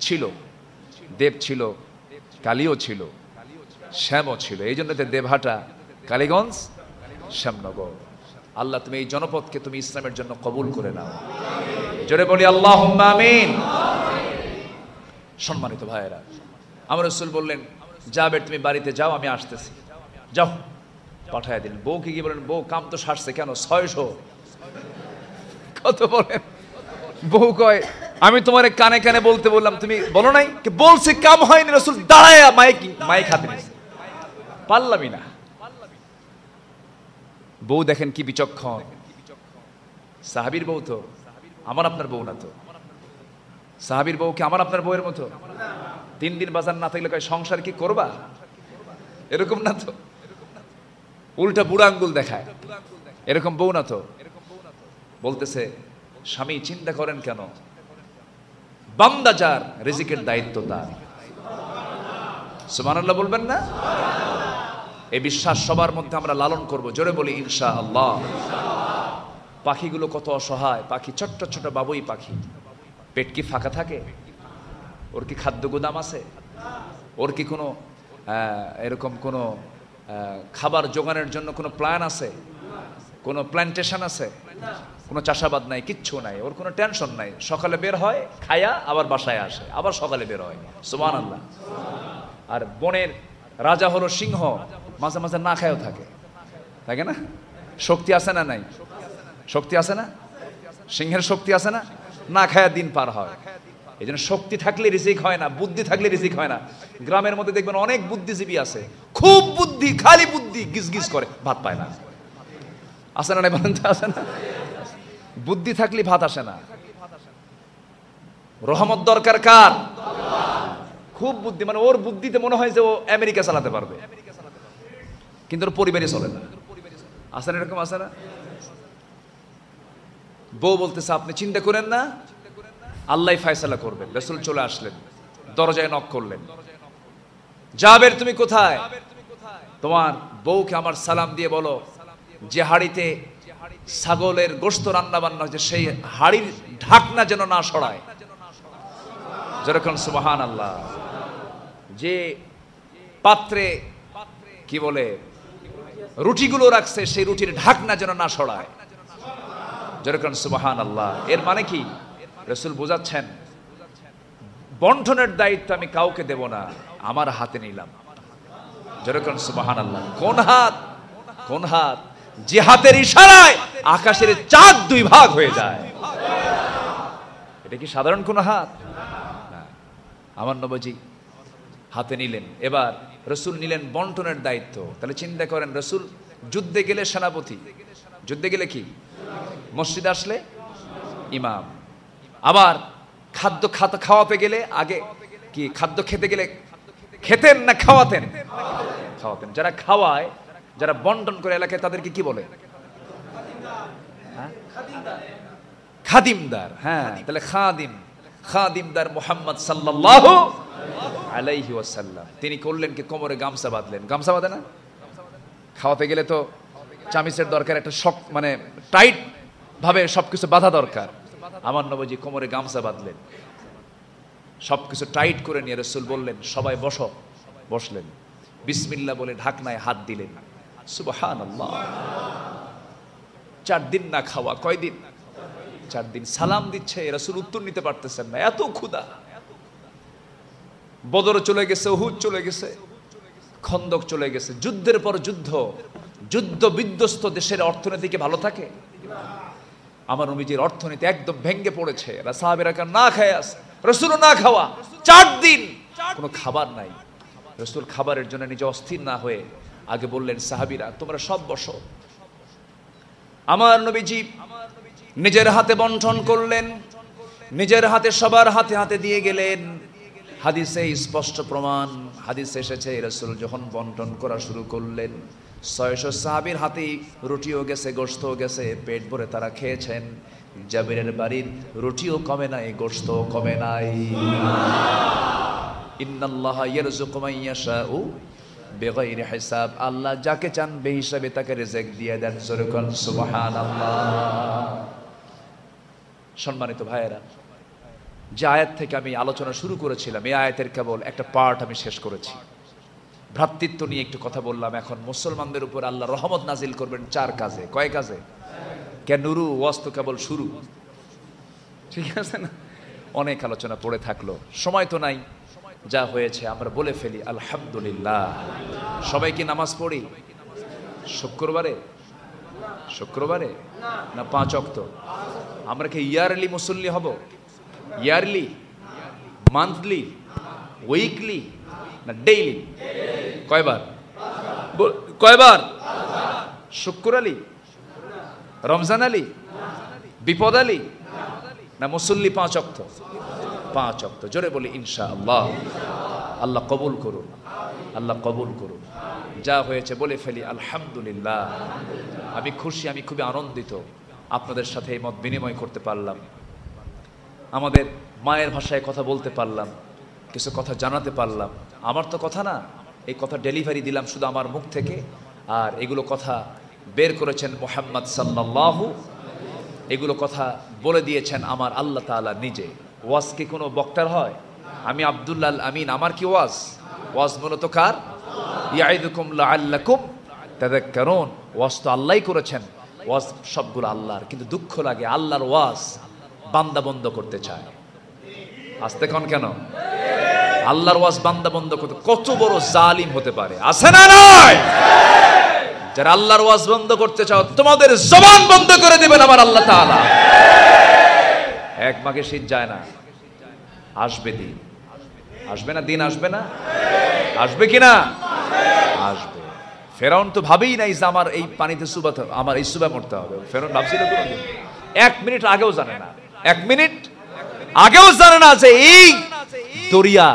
Speaker 1: ছিল, দেব ছিল, কালীও ছিল, শ্যামও ছিল। এই জন্য দেবহাটা, কালীগঞ্জ, শ্যামনগর। আল্লাহ তুমি এই জনপদকে তুমি ইসলামের জন্য কবুল করে নাও, জোরে বলি আল্লাহুম্মা আমিন। সম্মানিত ভাইয়েরা, আমার রাসূল বললেন, জাবের তুমি বাড়িতে যাও, আমি আসতেছি। যাও, পাঠায় দিলেন। বউকে গিয়ে বলেন, বউ কাম তো সারছে কেন? 600। কত বলেন? বউ কয়, আমি তোমার কানে কানে বলতে বললাম, তুমি বলো নাই? বলছি কাম হয়নি। রাসূল দাঁড়ায় মাইক হাতে নিয়েছে, পারলামই না। বউ দেখেন কি বিচক্ষণ। সাহাবীর বউ তো আমার আপনার বউ না তো? সাহাবীর বউ কি আমার আপনার বউয়ের মতো? 3 দিন বাজার না থাকলে কয় সংসার কি করবা, এরকম না তো? উল্টা বুড়া আঙ্গুল দেখায়, এরকম বউ না তো? বলতেছে, স্বামী চিন্তা করেন কেন, বান্দা যার রিজিকের দায়িত্ব তার। সুবহানাল্লাহ বলবেন না? এই বিশ্বাস সবার মধ্যে আমরা লালন করব, জোরে বলি ইনশাআল্লাহ। পাখিগুলো কত অসহায়, পাখি ছোট্ট ছোট বাবুই পাখি, পেট কি ফাঁকা থাকে? ওর কি খাদ্য গুদাম আছে? ওর কি কোনো এরকম কোনো খাবার জোগানোর জন্য কোনো প্ল্যান আছে? কোনো প্ল্যান্টেশন আছে? কোনো চাষাবাদ নাই, কিচ্ছু নাই, ওর কোনো টেনশন নাই। সকালে বের হয়, খায়া আবার বাসায় আসে, আবার সকালে বের হয়। সুবহানাল্লাহ। আর বনের রাজা হলো সিংহ, মাঝে মাঝে না খায়ও থাকে, থাকে না? শক্তি আছে না নাই? শক্তি আছে না? সিংহের শক্তি আছে না? না খায়া দিন পার হয়। এই জন্য শক্তি থাকলে রিজিক হয় না, বুদ্ধি থাকলে রিজিক হয় না। গ্রামের মধ্যে দেখবেন অনেক বুদ্ধিজীবী আছে, খুব বুদ্ধি, খালি বুদ্ধি, গিজ গিজ করে, ভাত পায় না। আসে না? বলেন তো, আসে না? বুদ্ধি থাকলে ভাত আসে না। রহমত দরকার কার? খুব বুদ্ধি, মানে ওর বুদ্ধিতে মনে হয় যে ও আমেরিকা চালাতে পারবে, কিন্তু ওর পরিবারই চলে না। আসে না? এরকম আসে না? বউ বলতেছে, আপনি চিন্তা করেন না, আল্লাহ ফায়সালা করবেন। রাসূল চলে আসলেন, দরজায় নক করলেন, জাবের তুমি কোথায়? তোমার বউকে আমার সালাম দিয়ে বলো, যে হাড়িতে ছাগলের গোশত রান্না বান্না হয়েছে সেই হাড়ির ঢাকনা যেন না সরায়। যেরকম সুবহানাল্লাহ। যে পাত্রে কি বলে রুটিগুলো রাখছে সেই রুটির ঢাকনা যেন না সরায়। যেরকম সুবহানাল্লাহ। এর মানে কি? রাসূল বোঝাচ্ছেন, বন্টনের দায়িত্ব আমি কাউকে দেব না, আমার হাতে নিলাম। যেরকম সুবহানাল্লাহ। কোন হাত? কোন হাত? যে হাতের ইশারায় আকাশের চাঁদ 2 ভাগ হয়ে যায়। এটা কি সাধারণ কোন হাত? না। আমার নবীজি হাতে নিলেন। এবার রাসূল নিলেন বন্টনের দায়িত্ব। তাহলে চিন্তা করেন, রাসূল যুদ্ধে গেলে সেনাপতি, যুদ্ধে গেলে কি, মসজিদে আসলে ইমাম, আবার খাদ্য খাওয়াতে গেলে আগে কি, খাদ্য খেতে গেলে খেতেন না খাওয়াতেন? খাওয়াতেন। যারা খাওয়ায়, যারা বন্টন করে এলাকায়, তাদেরকে কি বলে? খাদিমদার। হ্যাঁ, তাহলে খাদিমদার মুহাম্মদ সাল্লাল্লাহু আলাইহি ওয়াসাল্লাম তিনি করলেন কি, কোমরে গামছা বাঁধলেন। গামছা বাঁধে না? খাওয়াতে গেলে তো চামিচের দরকার, একটা শক মানে টাইট ভাবে সবকিছু বাঁধা দরকার। আমার নবীজি কোমরে গামছা বাঁধলেন, সবকিছু টাইট করে নিয়ে রাসূল বললেন সবাই বসো, বসলেন। বিসমিল্লাহ বলে ঢাকনায় হাত দিলেন। সুবহানাল্লাহ। 4 দিন না খাওয়া। কয়দিন? 4 দিন। সালাম দিচ্ছে, রাসূল উত্তর নিতে পারতেছেন না, এত ক্ষুধা। বদর চলে গেছে, উহুদ চলে গেছে, খন্দক চলে গেছে, যুদ্ধের পর যুদ্ধ, যুদ্ধ বিধ্বস্ত দেশের অর্থনীতি কি ভালো থাকে? আমার নবীজির অর্থনীতি একদম ভেঙে পড়েছে। সাহাবীরা না খায় আছে, রাসূলও না খাওয়া, 4 দিন কোনো খাবার নাই। রাসূল খাবারের জন্য নিজে অস্থির না হয়ে আগে বললেন, সাহাবীরা তোমরা সব বসো। আমার নবীজি নিজের হাতে বন্টন করলেন, নিজের হাতে সবার হাতে হাতে দিয়ে গেলেন। হাদিসে স্পষ্ট প্রমাণ, হাদিসে এসেছে রাসূল যখন বন্টন করা শুরু করলেন 600 সাহাবীর হাতেই রুটিও গেছে, গোশতও গেছে, পেট ভরে তারা খেয়েছেন। জাবিরের বাড়ির রুটিও কমে নাই, গোশতও কমে নাই। ইন্নাল্লাহা ইয়ারযুকু মান ইয়াশাউ বিগাইরি হিসাব। আল্লাহ যাকে চান বেহিসাবে তাকে রিজিক দিয়ে দেন। সুবহান সুবহানাল্লাহ। সম্মানিত ভাইয়েরা, যে আয়াত থেকে আমি আলোচনা শুরু করেছিলাম, এই আয়াতের কেবল একটা পার্ট আমি শেষ করেছি। ভ্রাতৃত্ব নিয়ে একটু কথা বললাম। এখন মুসলমানদের উপর আল্লাহ রহমত নাজিল করবেন 4 কাজে। কয় কাজে? কে নুরু ওয়াজ তো কেবল শুরু, ঠিক আছে না? অনেক আলোচনা পড়ে থাকলো, সময় তো নাই। যা হয়েছে আমরা বলে ফেলি আলহামদুলিল্লাহ। সবাই কি নামাজ পড়ি? শুক্রবারে? শুক্রবারে না 5 ওয়াক্ত? আমরা কি ইয়ারলি মুসল্লি হব? ইয়ারলি, মান্থলি, উইকলি না ডেইলি? কয়বার? কয়বার? শুক্র আলী, রমজান আলী, বিপদ আলী না মুসল্লি 5 ওয়াক্ত? 5 ওয়াক্ত। জোরে বলি ইনশাআল্লাহ। আল্লাহ কবুল করুন, আল্লাহ কবুল করুন। যা হয়েছে বলে ফেলি আলহামদুলিল্লাহ। আমি খুশি, আমি খুবই আনন্দিত আপনাদের সাথে এই মত বিনিময় করতে পারলাম, আমাদের মায়ের ভাষায় কথা বলতে পারলাম, কিছু কথা জানাতে পারলাম। আমার তো কথা না, এই কথা ডেলিভারি দিলাম শুধু আমার মুখ থেকে, আর এগুলো কথা বের করেছেন মুহাম্মদ সাল্লাল্লাহু, এগুলো কথা বলে দিয়েছেন আমার আল্লাহ তাআলা নিজে। ওয়াজ কি কোনো বক্তার হয়? আমি আব্দুল্লাহ আল আমিন, আমার কি ওয়াজ? ওয়াজ মূলত কার? ইয়াইদুকুম লাআল্লাকুম তাযাক্কারুন। ওয়াজ তো আল্লাহই করেছেন, ওয়াজ সবগুলো আল্লাহর। কিন্তু দুঃখ লাগে আল্লাহর ওয়াজ বান্দা বন্ধ করতে চায়। আসতে কোন কেন? আল্লাহর ওয়াজ বান্দা বন্ধ করতে কত বড় জালিম হতে পারে, আছে না নাই? যারা আল্লাহর ওয়াজ বন্ধ করতে চাও, তোমাদের জবান বন্ধ করে দিবেন আমার আল্লাহ তাআলা। এক মাঘে শীত যায় না, আসবে দিন। আসবে না দিন? আসবে না? আসবে কি না? আসবে। ফেরাউন তো ভাবেই নাই যে আমার এই পানিতে সুবাতে, আমার এই সুবা মরতে হবে। ফেরাউন ভাবছিল তো 1 মিনিট আগেও জানে না, 1 মিনিট আগেও জানে না যে এই দরিয়া,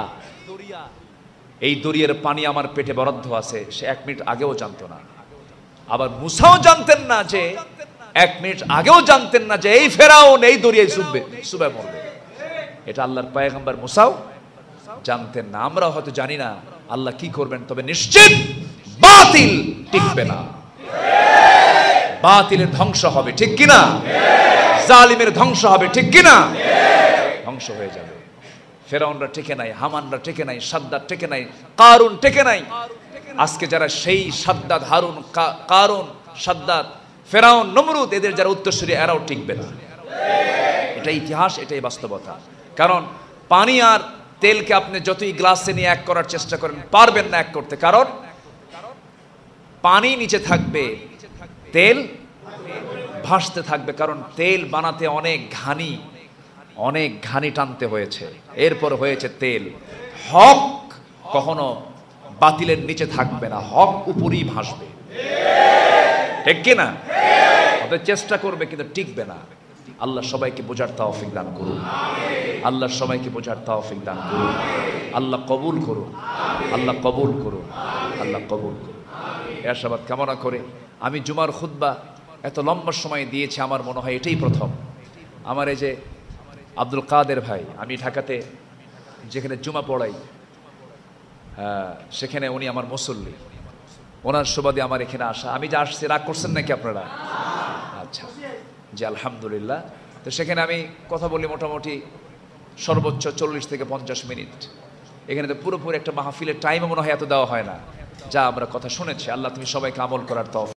Speaker 1: এই দরিয়ার পানি আমার পেটে বরাদ্দ আছে। সে 1 মিনিট আগেও জানতো না। আবার মুসাও জানতেন না যে, 1 মিনিট আগেও জানতেন না যে এই ফেরাউন এই দরিয়ায় সুবে মরবে। এটা আল্লাহর পয়গম্বর মুসাও জানতেন না। আমরা হয়তো জানি না আল্লাহ কি করবেন, তবে নিশ্চিত বাতিল টিকবে না, বাতিলের ধ্বংস হবে, ঠিক কিনা? জালিমের ধ্বংস হবে, ঠিক কিনা? ধ্বংস হয়ে যাবে। ফেরাউনরা টিকে নাই, হামানরা টিকে নাই, সাদ্দাদ টিকে নাই, কারুন টিকে নাই। আজকে যারা সেই সাদ্দাদ, হারুন, কারুন, সাদ্দাদ, ফেরাউন, নমরুদ, এদের যারা উত্তরসূরি, এরাও টিকবে না। এটাই ইতিহাস, এটাই বাস্তবতা। কারণ পানি আর তেলকে আপনি যতই গ্লাসে নিয়ে এক করার চেষ্টা করেন, পারবেন না এক করতে। কারণ পানি নিচে থাকবে, তেল ভাসতে থাকবে। কারণ তেল বানাতে অনেক ঘানি টানতে হয়েছে, এরপর হয়েছে তেল। হক কখনো বাতিলের নিচে থাকবে না, হক উপরেই ভাসবে, ঠিক কিনা? ওদের চেষ্টা করবে কিন্তু টিকবে না। আল্লাহ সবাইকে বোঝার তৌফিক দান করুন, আল্লাহ সবাইকে বোঝার তৌফিক দান করুন। আল্লাহ কবুল করুন, আল্লাহ কবুল করুন, আল্লাহ কবুল করুন। এরশাদ কামনা করে আমি জুমার খুতবা এত লম্বা সময় দিয়েছি, আমার মনে হয় এটাই প্রথম। আমার এই যে আব্দুল কাদের ভাই, আমি ঢাকাতে যেখানে জুমা পড়াই, সেখানে উনি আমার মুসল্লি, ওনার সুবাদে আমার এখানে আসা। আমি যে আসছি রাগ করছেন নাকি আপনারা? আচ্ছা, জি আলহামদুলিল্লাহ। তো সেখানে আমি কথা বলি মোটামুটি সর্বোচ্চ 40 থেকে 50 মিনিট। এখানে তো পুরোপুরি একটা মাহফিলের টাইমও মনে হয় এত দেওয়া হয় না, যা আমরা কথা শুনেছি। আল্লাহ তুমি সবাইকে আমল করার তৌফিক